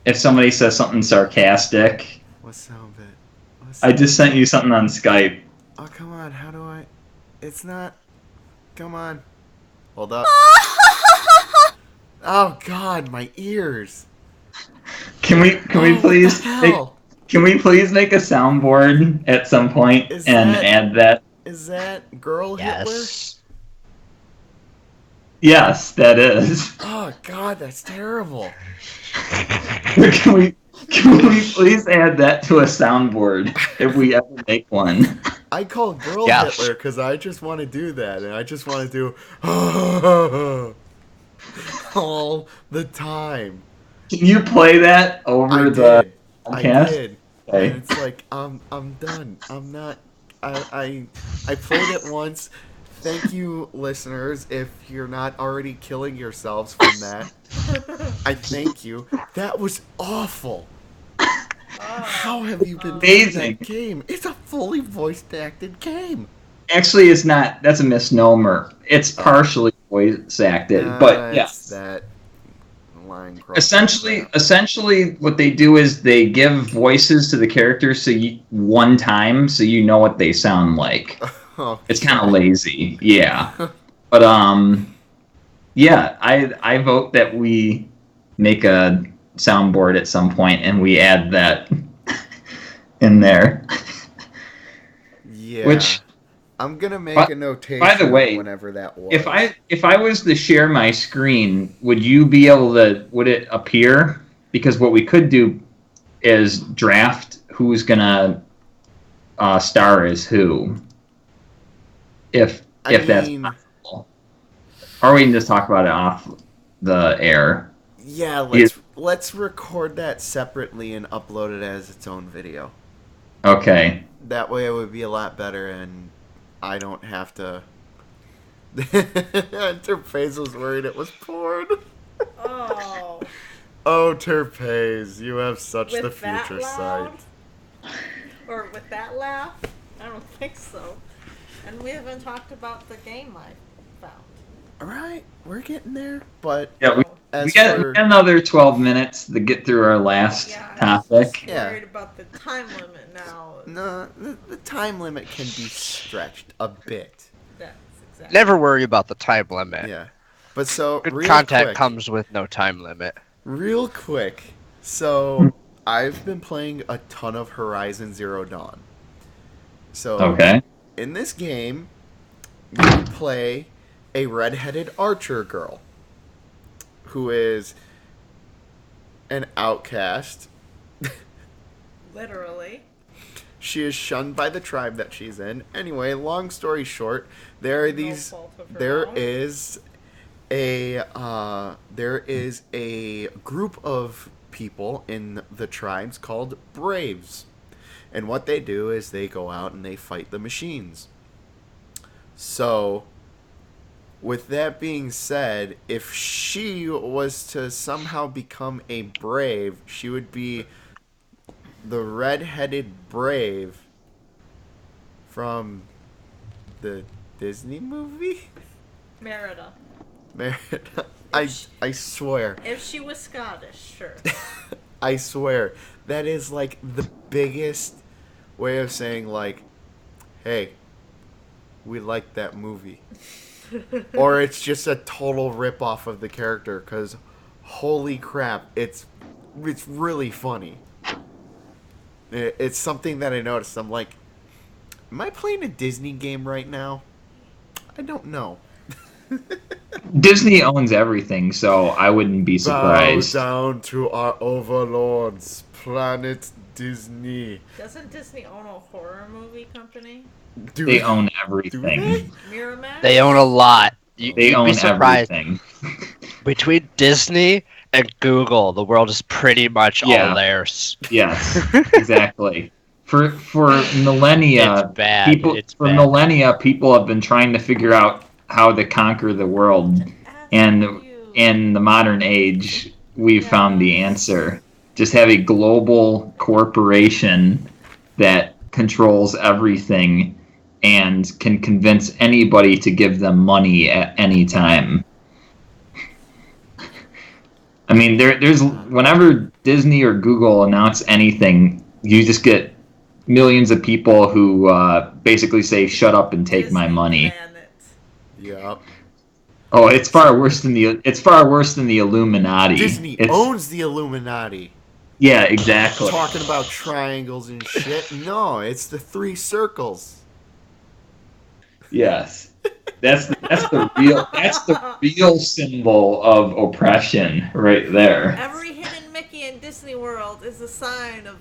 if somebody says something sarcastic? What sound bit? What I sound just sent you something on Skype. Oh, come on. How do I... It's not... Come on. Hold up. Oh, God. My ears. Can we please What the make, hell? can we please make a soundboard at some point Is and that- add that? Is that Girl Hitler? Yes. Yes, that is. Oh, God. That's terrible. Can we please add that to a soundboard if we ever make one? I call Girl Yes. Hitler because I just want to do that. And I just want to do... all the time. Can you play that over the I podcast? did. Okay. And it's like I'm done. I'm not. I played it once. Thank you, listeners. If you're not already killing yourselves from that, I thank you. That was awful. How have you been playing Amazing. that game? It's a fully voice acted game. Actually, it's not. That's a misnomer. It's partially voice acted, but It's yes. that line crossing. Essentially, what they do is they give voices to the characters one time, so you know what they sound like. Oh, It's kind of lazy, yeah. But yeah, I vote that we make a soundboard at some point and we add that in there. yeah. Which, I'm gonna make By- a notation. by the way, whenever that was. if I was to share my screen, would you be able to? Would it appear? Because what we could do is draft who's gonna star as who. If that's mean, possible, or we can just talk about it off the air. yeah, let's record that separately and upload it as its own video. Okay. That way, it would be a lot better, and I don't have to. Terpez was worried it was porn. Oh. Oh, Terpez, you have such With the that future loud? sight. Or with that laugh? I don't think so. And we haven't talked about the game I found. All right, we're getting there, but Yeah, we as got for another 12 minutes to get through our last Yeah, I was topic. just Yeah. worried about the time limit now. no, the time limit can be stretched a bit. That's exactly. Never worry about the time limit. Yeah, but so Good real content quick, comes with no time limit. real quick. So I've been playing a ton of Horizon Zero Dawn. So Okay. in this game, you play a redheaded archer girl who is an outcast. Literally. She is shunned by the tribe that she's in. Anyway, long story short, there are No these. fault of her There own. is a group of people in the tribes called Braves, and what they do is they go out and they fight the machines. So, with that being said, if she was to somehow become a Brave, she would be the red-headed Brave from the Disney movie. Merida. I swear, If she was Scottish, sure. I swear, that is like the biggest way of saying like, hey, we like that movie. Or it's just a total rip-off of the character, because holy crap, it's really funny. It's something that I noticed. I'm like, am I playing a Disney game right now? I don't know. Disney owns everything, so I wouldn't be Bow surprised. down to our overlords, Planet Disney. Doesn't Disney own a horror movie company? They own Do everything. they? Miramax? They own a lot. They You'd own be surprised. everything. Between Disney and Google, the world is pretty much Yeah. all theirs. Yes, exactly. For millennia, It's bad. It's bad. millennia, people have been trying to figure out how to conquer the world, and in the modern age, we've found the answer. Just have a global corporation that controls everything and can convince anybody to give them money at any time. I mean, there's whenever Disney or Google announce anything, you just get millions of people who basically say, "Shut up and take my money." Planet. Yep. Oh, it's far worse than the Illuminati. Disney owns the Illuminati. Yeah, exactly. Talking about triangles and shit. No, it's the three circles. Yes, that's the real symbol of oppression right there. Every hidden Mickey in Disney World is a sign of.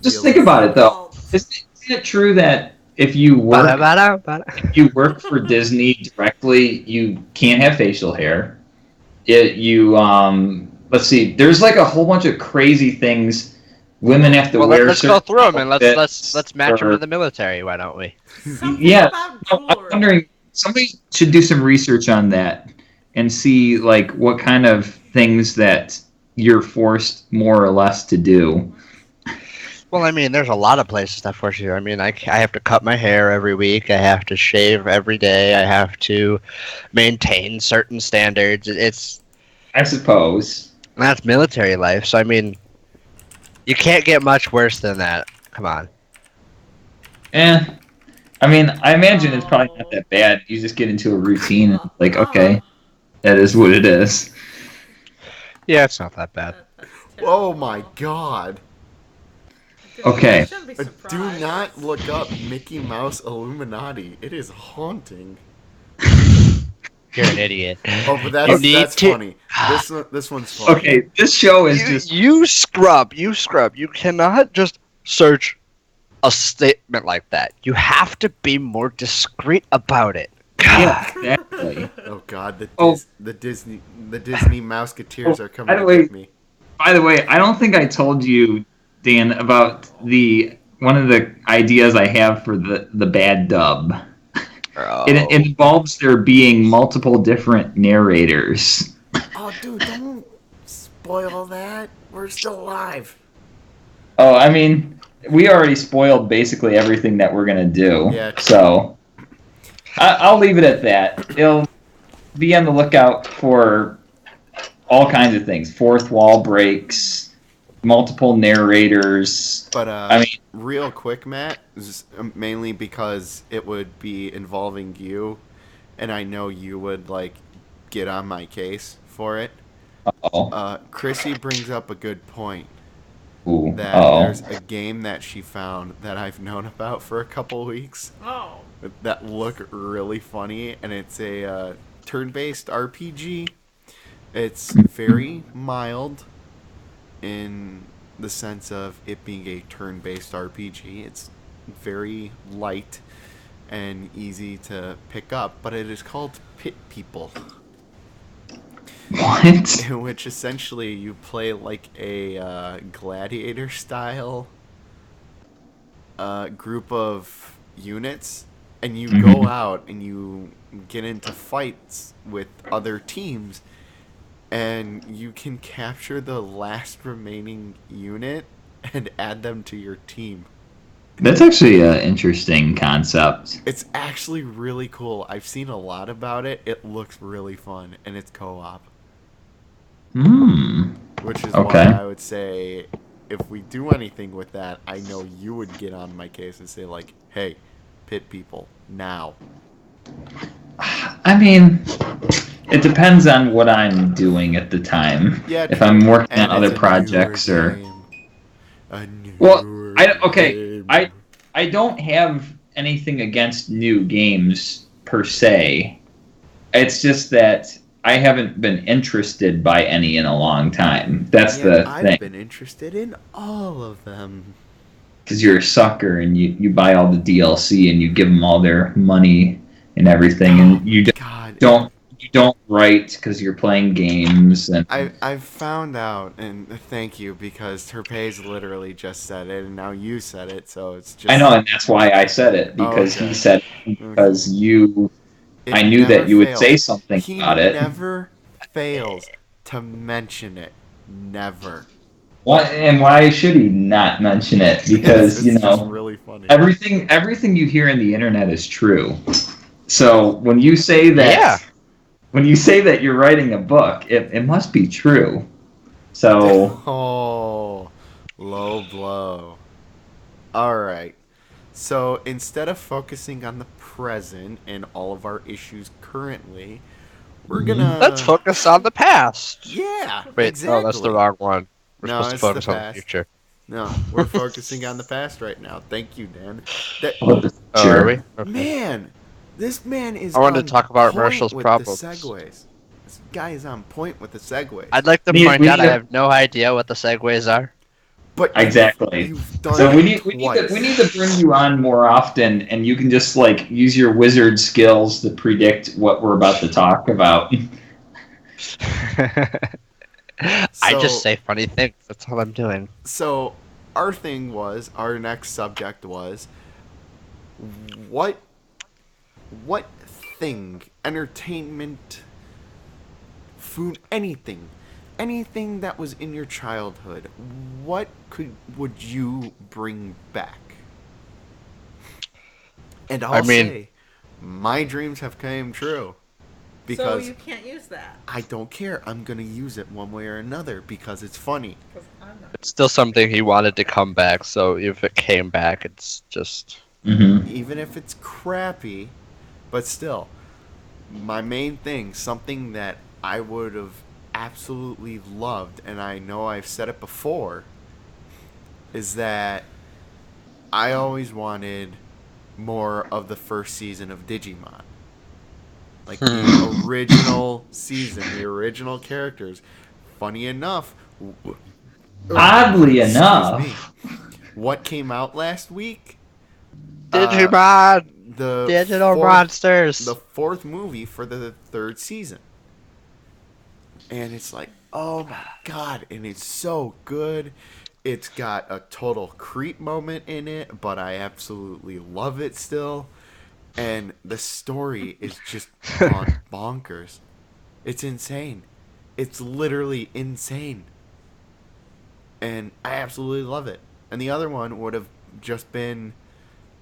Just think about it, though. Isn't it true that if you work for Disney directly, you can't have facial hair? Let's see. There's like a whole bunch of crazy things women have to wear. Let's go through them and let's match them or- to the military. Why don't we? Something Yeah, about I'm jewelry. wondering. Somebody should do some research on that and see like what kind of things that you're forced more or less to do. Well, I mean, there's a lot of places that force you. I mean, I have to cut my hair every week. I have to shave every day. I have to maintain certain standards. I suppose. That's military life. So I mean, you can't get much worse than that. Come on. I mean, I imagine it's probably not that bad. You just get into a routine and like, okay, that is what it is. Yeah, it's not that bad. Oh my god. Okay. You shouldn't be Do surprised. not look up Mickey Mouse Illuminati. It is haunting. You're an idiot. Oh, but You need that's to- funny. This one's funny. Okay, this show is just You scrub. You cannot just search a statement like that. You have to be more discreet about it. yeah, exactly. Oh god, Oh. the Disney Mouseketeers are coming by the to way- get me. By the way, I don't think I told you, Dan, about one of the ideas I have for the bad dub. Oh. It involves there being multiple different narrators. Oh, dude, don't spoil that. We're still alive. Oh, I mean, we already spoiled basically everything that we're gonna do. Yeah. So I'll leave it at that. It'll be on the lookout for all kinds of things: fourth wall breaks, multiple narrators. But I mean, real quick, Matt, is mainly because it would be involving you, and I know you would like get on my case for it. Chrissy brings up a good point. That there's a game that she found that I've known about for a couple weeks Oh. that look really funny, and it's a turn-based RPG. It's very mild in the sense of it being a turn-based RPG. It's very light and easy to pick up, but it is called Pit People. What? In which essentially you play like a gladiator style group of units, and you go out and you get into fights with other teams, and you can capture the last remaining unit and add them to your team. That's actually an interesting concept. It's actually really cool. I've seen a lot about it. It looks really fun, and it's co-op. Which is Okay. why I would say, if we do anything with that, I know you would get on my case and say, like, hey, Pit People, now. I mean, it depends on what I'm doing at the time. Yeah, if I'm working and on other it's a projects newer or game. A newer Well, game. I don't have anything against new games per se. It's just that I haven't been interested by any in a long time. That's Yet the I've thing. been interested in all of them. Because you're a sucker and you buy all the DLC and you give them all their money and everything, and God, you don't write because you're playing games and I've found out, and thank you, because Terpez literally just said it, and now you said it, so it's just. I know, and that's why I said it because Okay. he said because you. It I knew never that you would fails. say something He about it. never fails to mention it. Never. Why should he not mention it? Because It's just really funny. everything you hear in the internet is true. So when you say that Yeah. when you say that you're writing a book, it must be true. So Oh, low blow. All right. So instead of focusing on the present and all of our issues currently, we're gonna. Let's focus on the past. Yeah, Wait, exactly. no, that's the wrong one. We're No, supposed to it's the focus on the past. future. No, we're focusing on the past right now. Thank you, Dan. That what the Oh, future? are we? Okay. man, this man is. I wanted on to talk about point Marshall's with problems. the segues. This guy is on point with the segues. I'd like to We point need out I to- have no idea what the segues are. But Exactly. you've done So it we need twice. to bring you on more often, and you can just like use your wizard skills to predict what we're about to talk about. I So- just say funny things. That's all I'm doing. So our next subject was what thing, entertainment, food, anything that was in your childhood, would you bring back? And I'll say my dreams have come true. Because so you can't use that. I don't care. I'm going to use it one way or another because it's funny. 'Cause I'm not. It's still something he wanted to come back, so if it came back, it's just. Mm-hmm. Even if it's crappy, but still, my main thing, something that I would have absolutely loved, and I know I've said it before, is that I always wanted more of the first season of Digimon. Like the original season, the original characters. Funny enough, Oddly excuse enough, me, what came out last week? Digimon! The Digital fourth- monsters! The fourth movie for the third season. And it's like, oh my god, and it's so good. It's got a total creep moment in it, but I absolutely love it still. And the story is just bonkers. It's insane. It's literally insane. And I absolutely love it. And the other one would have just been,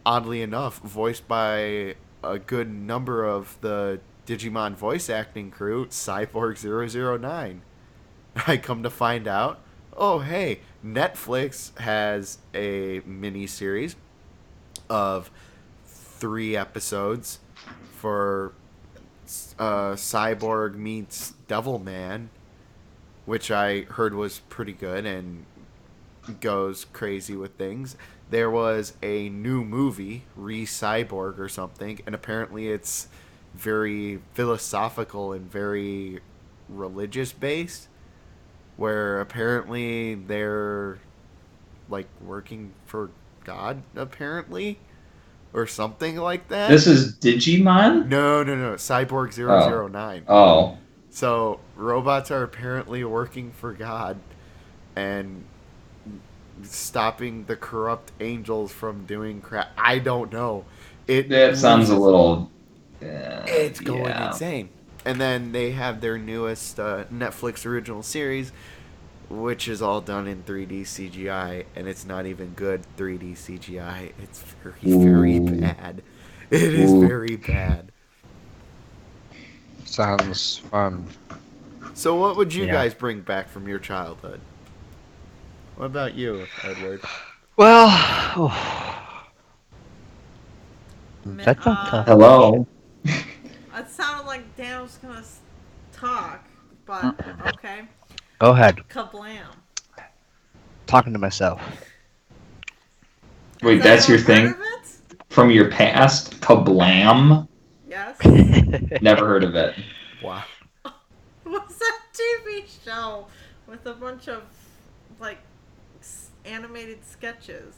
oddly enough, voiced by a good number of the Digimon voice acting crew, Cyborg 009. I come to find out, oh hey, Netflix has a mini-series of 3 episodes for Cyborg meets Devilman, which I heard was pretty good and goes crazy with things. There was a new movie, Re-Cyborg or something, and apparently it's very philosophical and very religious based, where apparently they're like working for God, apparently, or something like that. this is Digimon. No, Cyborg 009. Oh, So robots are apparently working for God and stopping the corrupt angels from doing crap. I don't know. that sounds a little. It's going yeah. insane. And then they have their newest Netflix original series, which is all done in 3D CGI, and it's not even good 3D CGI. It's very Ooh. bad. It is Ooh. very bad. Sounds fun. So what would you Yeah. guys bring back from your childhood? What about you, Edward? Well, Man, that's not tough. Hello. It sounded like Dan was gonna talk, but okay. Go ahead. Kablam. Talking to myself. Wait, Is that that's your all part thing of it? from your past? Kablam. Yes. Never heard of it. Wow. What's that TV show with a bunch of like animated sketches?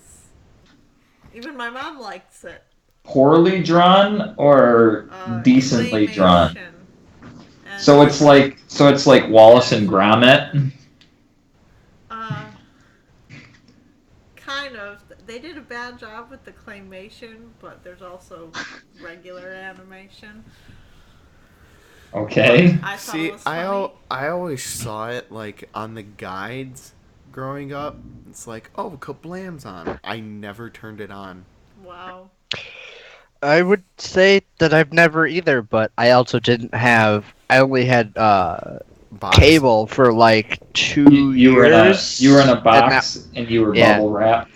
Even my mom likes it. Poorly drawn or decently drawn? Claymation. And, So it's like Wallace and Gromit. kind of. They did a bad job with the claymation, but there's also regular animation. Okay. I thought See, it was funny. I always saw it like on the guides growing up. It's like, oh, Kablam's on. I never turned it on. Wow. I would say that I've never either, but I also didn't have. I only had Box. cable for like 2 You were years. in a and box and you were yeah. bubble wrapped.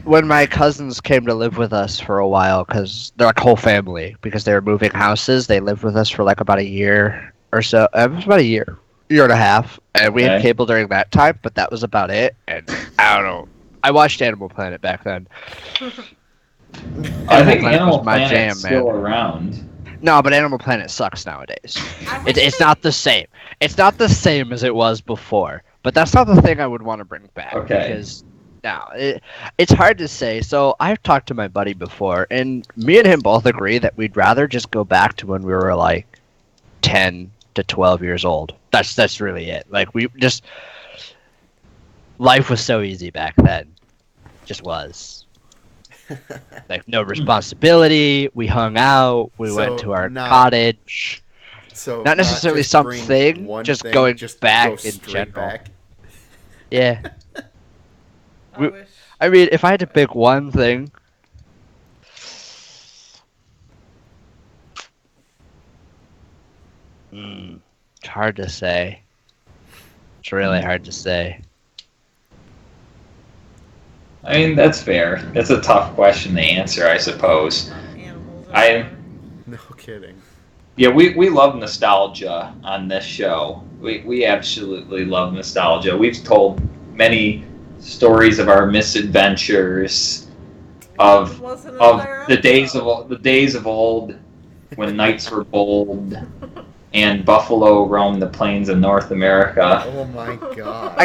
When my cousins came to live with us for a while, because they're like whole family, because they were moving houses, they lived with us for like about a year or so. It was about a year and a half, and we had Okay. cable during that time, but that was about it. And I don't know. I watched Animal Planet back then. I think Planet Animal was my Planet's jam, still man. around. No, but Animal Planet sucks nowadays. I wish It's they- not the same. It's not the same as it was before. But that's not the thing I would want to bring back. Okay. Because now it's hard to say. So I've talked to my buddy before, and me and him both agree that we'd rather just go back to when we were like 10 to 12 years old. That's really it. Like we just life was so easy back then. Just was. Like no responsibility. We hung out. We went So, to our not- cottage. So Not necessarily just bring something, one just thing, going just back go in straight general. back. Yeah. I we- wish. I mean, if I had to pick one thing, it's hard to say. It's really hard to say. I mean, that's fair. That's a tough question to answer, I suppose. Animals. I- No kidding. Yeah, we love nostalgia on this show. We absolutely love nostalgia. We've told many stories of our misadventures, of the days of old when knights were bold and buffalo roamed the plains of North America. Oh my god.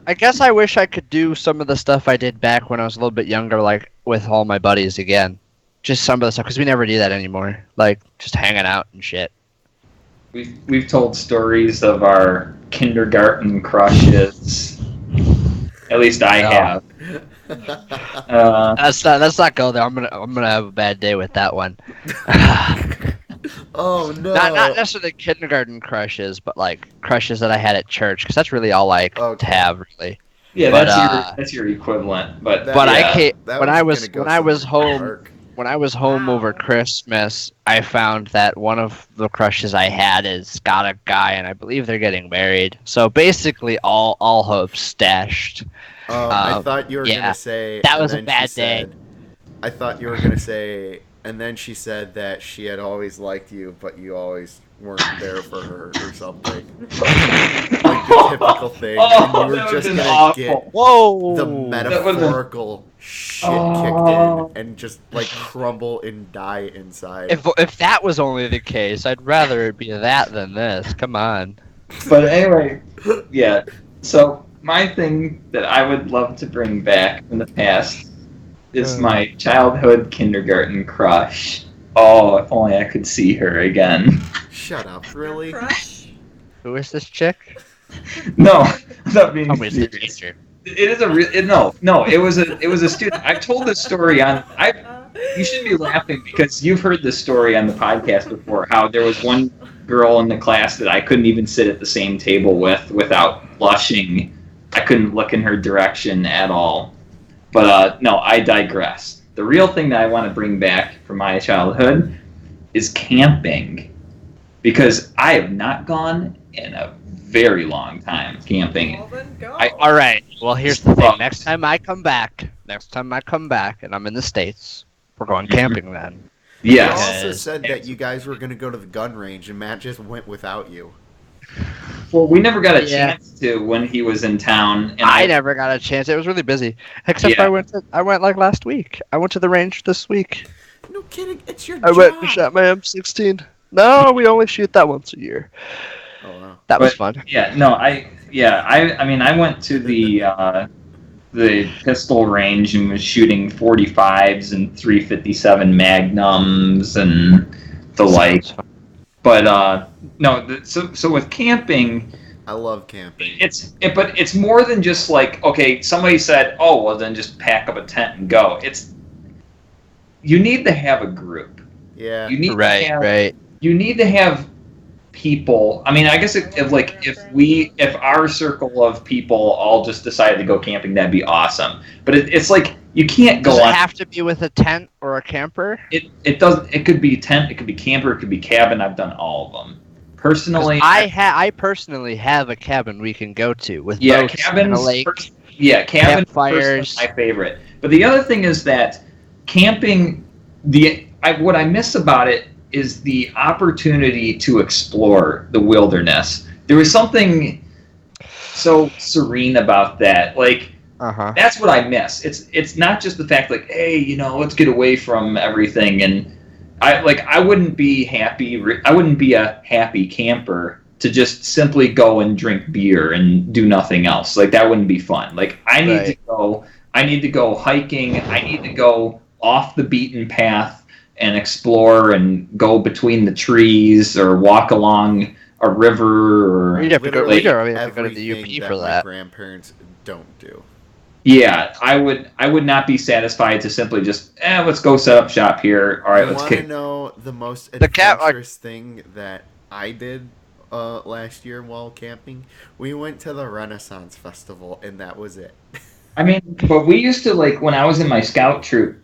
I guess I wish I could do some of the stuff I did back when I was a little bit younger, like with all my buddies again. Just some of the stuff, because we never do that anymore. Like just hanging out and shit. We've told stories of our kindergarten crushes. At least I No. have. Let's not go there. I'm gonna have a bad day with that one. Oh no. Not necessarily kindergarten crushes, but like crushes that I had at church, because that's really all I Okay. have, really. Yeah, But, that's your equivalent. But That- But yeah. I can't. That When I gonna was go when I was somewhere home dark. when I was home over Wow. Christmas, I found that one of the crushes I had is got a guy, and I believe they're getting married. So basically, all hopes dashed. I thought you were yeah. gonna say That and was a then she bad day. said- I thought you were gonna say, and then she said that she had always liked you, but you always weren't there for her or something. Like the typical thing, and you were that just was gonna awful. get Whoa! the That was a- metaphorical shit kicked Oh. in and just like crumble and die inside. If that was only the case, I'd rather it be that than this. Come on. But anyway, yeah. So my thing that I would love to bring back from the past is my childhood kindergarten crush. Oh, if only I could see her again. Shut up, Your really? crush? Who is this chick? No, I'm not being Tell me it's the serious. teacher. It is a real no. It was a student. I told this story on. You should be laughing because you've heard this story on the podcast before. How there was one girl in the class that I couldn't even sit at the same table with without blushing. I couldn't look in her direction at all. But no, I digress. The real thing that I want to bring back from my childhood is camping, because I have not gone in a very long time camping. Well, then go. All right. Well, here's the thing. Fuck. Next time I come back, and I'm in the States, we're going camping then. You Yes. also Yes. said that you guys were gonna go to the gun range, and Matt just went without you. Well, we never got a Yeah. chance to when he was in town, and I never got a chance. It was really busy. Except Yeah. I went like last week. I went to the range this week. No, No kidding. It's your I job. went and shot my M16. No, we only shoot that once a year. Oh wow. That was But, fun. Yeah, no, I mean, I went to the pistol range and was shooting 45s and 357 magnums and the like. Sounds fun. But no, so with camping, I love camping. but it's more than just like, okay, somebody said, oh well, then just pack up a tent and go. You need to have a group. Yeah. You need Right, to have, right. You need to have people. I mean, I guess if our circle of people all just decided to go camping, that'd be awesome. But it's like you can't go Does it on. have to be with a tent or a camper? It doesn't. It could be tent. It could be camper. It could be cabin. I've done all of them. 'Cause Personally, I personally have a cabin we can go to with yeah, boats and a lake. Cabin campfires. is my favorite. But the other thing is that camping, what I miss about it is the opportunity to explore the wilderness. There was something so serene about that. Like, Uh-huh. that's what I miss. It's not just the fact like, hey, let's get away from everything. And I wouldn't be happy. I wouldn't be a happy camper to just simply go and drink beer and do nothing else. Like, that wouldn't be fun. Like, I need to go. I need to go hiking. I need to go off the beaten path and explore and go between the trees or walk along a river. Or We'd have to go. Literally We'd already have to go to the everything UP for my that. grandparents don't do. yeah, I would not be satisfied to simply just let's go set up shop here. All right, let's Want to kick. know the most The cat- adventurous thing that I did last year while camping? We went to the Renaissance Festival, and that was it. I mean, but we used to, like, when I was in my scout troop,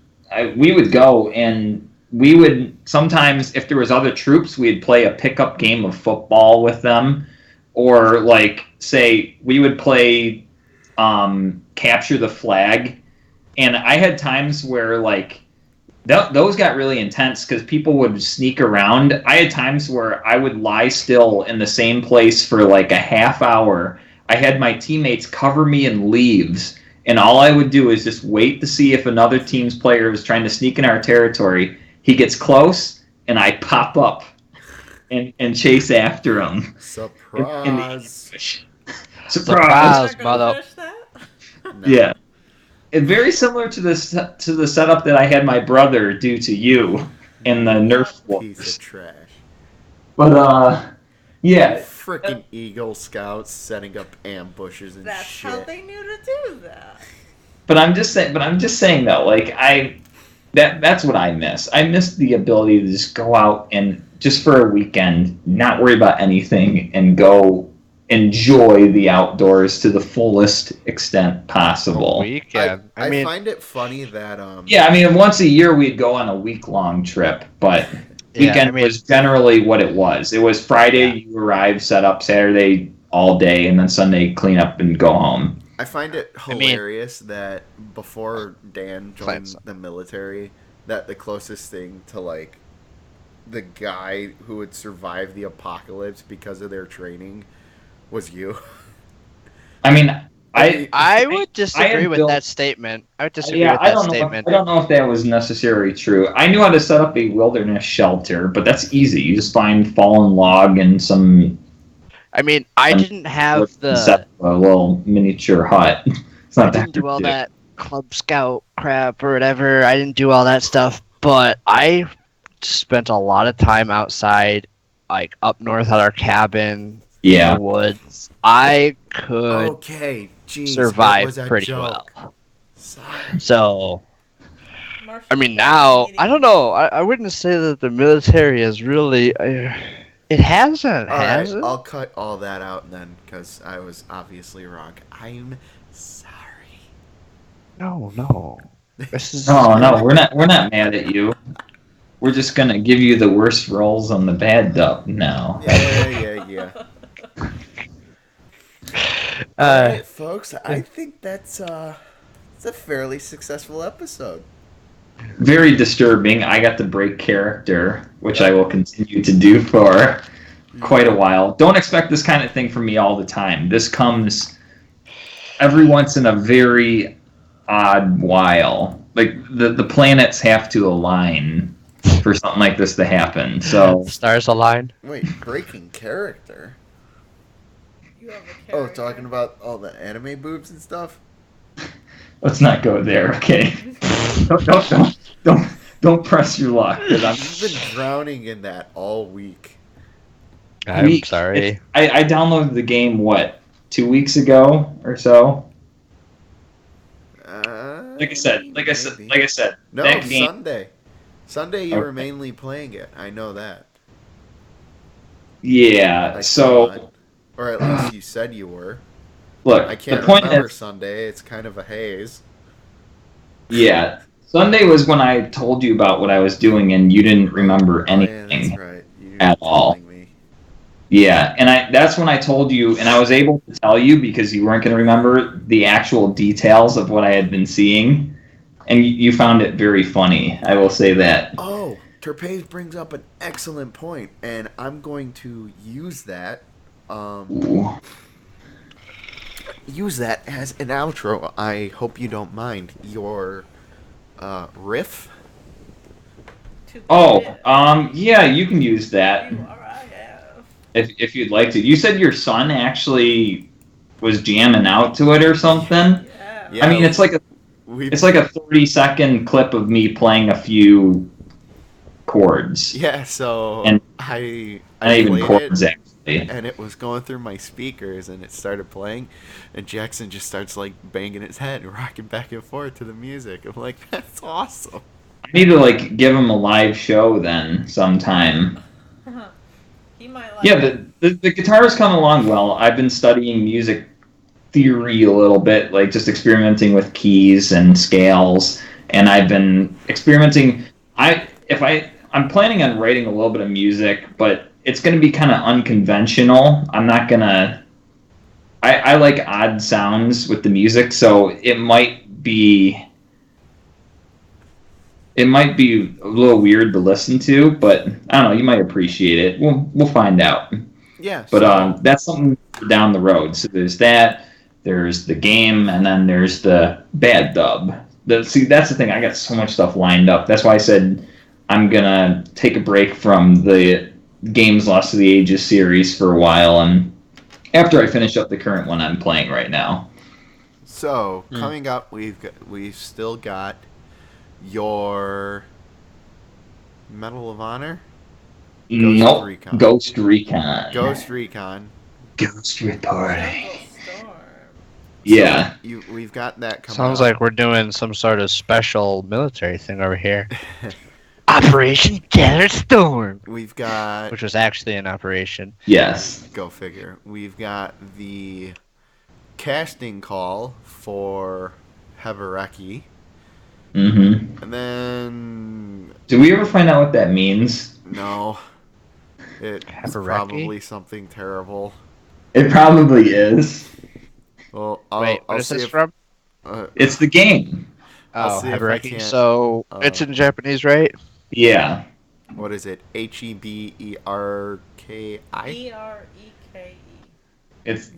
we would go and we would sometimes, if there was other troops, we'd play a pickup game of football with them, or like say we would play capture the flag, and I had times where like those got really intense because people would sneak around. I had times where I would lie still in the same place for like a half hour. I had my teammates cover me in leaves, and all I would do is just wait to see if another team's player was trying to sneak in our territory. He gets close, and I pop up and chase after him. Surprise! Surprise! Surprise, mother. Finish that? No. Yeah. And very similar to the setup that I had my brother do to you in the Nerf Piece Wars. of trash. But yeah. Freaking Eagle Scouts setting up ambushes and That's shit. how they knew to do that. But I'm just saying though, like that's what I miss. I miss the ability to just go out and just for a weekend, not worry about anything, and go enjoy the outdoors to the fullest extent possible. Weekend. I mean, find it funny that Yeah, I mean, once a year we'd go on a week-long trip, but weekend was generally what it was. It was Friday, you arrive, set up, Saturday all day, and then Sunday clean up and go home. I find it hilarious that before Dan joined the military, that the closest thing to like the guy who would survive the apocalypse because of their training was you. I mean, I would disagree with that statement. I would disagree with that statement. I don't know if that was necessarily true. I knew how to set up a wilderness shelter, but that's easy. You just find fallen log and some. I mean, I didn't have set a little miniature hut. It's not I didn't do all that Club Scout crap or whatever. I didn't do all that stuff, but I spent a lot of time outside, like up north at our cabin. Yeah. In the woods. I could Okay, geez, survive that was a pretty joke. well. Sorry. So, I mean, now I don't know. I wouldn't say that the military is really. It hasn't. All right, Has it? I'll cut all that out then, because I was obviously wrong. I'm sorry. No. This is No, we're not mad at you. We're just gonna give you the worst rolls on the bad dub now. Yeah. All right, folks. I think it's a fairly successful episode. Very disturbing. I got to break character, which I will continue to do for quite a while. Don't expect this kind of thing from me all the time. This comes every once in a very odd while. Like the planets have to align for something like this to happen. So Stars align. Wait, breaking character? You have a Oh, character. talking about all the anime boobs and stuff? let's not go there, okay? Don't press your luck. 'Cause You've been drowning in that all week. I'm sorry. I downloaded the game, what, 2 weeks ago or so? Like I said, Maybe. No, that game. Sunday. Sunday you were Okay. mainly playing it. I know that. Yeah, I so thought. Or at least you said you were. look, I can't the point remember is, Sunday. It's kind of a haze. yeah, Sunday was when I told you about what I was doing, and you didn't remember Oh, yeah, anything that's right. You at were all. telling me. Yeah, and that's when I told you, and I was able to tell you because you weren't going to remember the actual details of what I had been seeing, and you found it very funny. I will say that. Oh, Terpage brings up an excellent point, and I'm going to use that. Ooh. Use that as an outro. I hope you don't mind. Your riff. To Oh, quit. yeah, you can use that You are I have. if you'd like to. You said your son actually was jamming out to it or something. Yeah. Yeah, I mean, it's like a we. 30-second clip of me playing a few chords. Yeah, so And I Not even played chords, it, actually. and it was going through my speakers, and it started playing, and Jackson just starts like banging his head and rocking back and forth to the music. I'm like, that's awesome. I need to like give him a live show then sometime. He might like Yeah, it. the guitar's come along well. I've been studying music theory a little bit, like just experimenting with keys and scales, and I've been experimenting. I'm planning on writing a little bit of music, but it's going to be kind of unconventional. I'm not gonna. I like odd sounds with the music, so it might be a little weird to listen to, but I don't know. You might appreciate it. We'll find out. Yeah, But so that's something down the road. So there's that. There's the game, and then there's the bad dub. See, that's the thing. I got so much stuff lined up. That's why I said I'm gonna take a break from the Games Lost to the Ages series for a while, and after I finish up the current one I'm playing right now. coming up, we've still got your Medal of Honor, Nope. Recon. Ghost Recon. Ghost Recon. Ghost Reporting. Jungle Storm. Yeah. So we've got that coming. Sounds up. like we're doing some sort of special military thing over here. Operation Desert Storm, We've got. which was actually an operation. Yes. Go figure. We've got the casting call for Hebereki. Mm-hmm. And then. Did we ever find out what that means? No. It's Hebereki? probably something terrible. It probably is. Well, Wait, what I'll is see this if, from? It's the game. I'll Oh, see if I Hebereki. can't- So it's in Japanese, right? Yeah. What is it? Heberki? Ereke. It's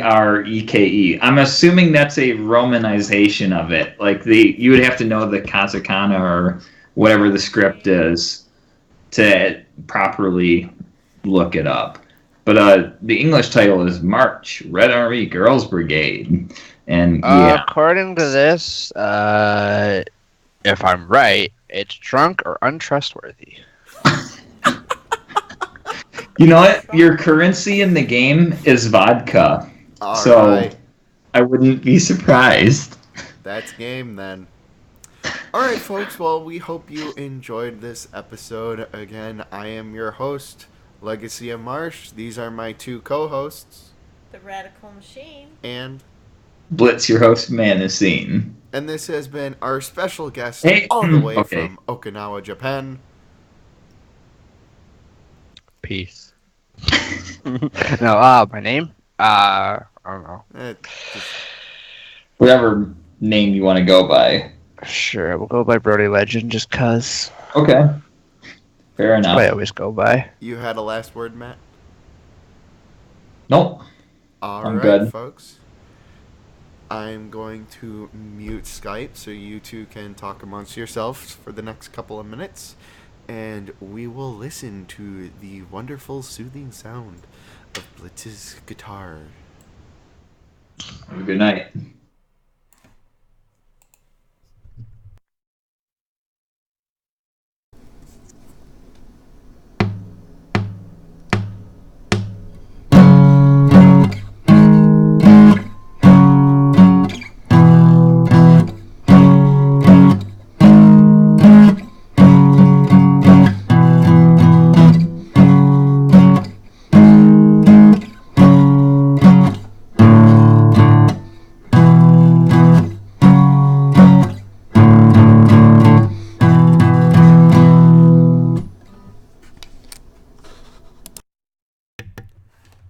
Hebereke. I'm assuming that's a romanization of it. Like you would have to know the katakana or whatever the script is to properly look it up. But the English title is March Red Army Girls Brigade, and yeah, According to this, if I'm right, it's drunk or untrustworthy. you know what? Your currency in the game is vodka, All so right. I wouldn't be surprised. That's game then. All right, folks. Well, we hope you enjoyed this episode. Again, I am your host, Legacy of Marsh. These are my two co-hosts, The Radical Machine. and Blitz, your host, Manacine. this has been our special guest Hey, all the way okay. from Okinawa, Japan. Peace. No, my name? I don't know. Just, Whatever name you want to go by. Sure, we'll go by Brody Legend just cause. Okay. Fair That's what I enough. always go by. you had a last word, Matt? Nope. All I'm right, good. folks. I'm going to mute Skype so you two can talk amongst yourselves for the next couple of minutes, and we will listen to the wonderful, soothing sound of Blitz's guitar. Have a good night.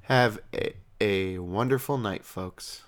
Have a wonderful night, folks.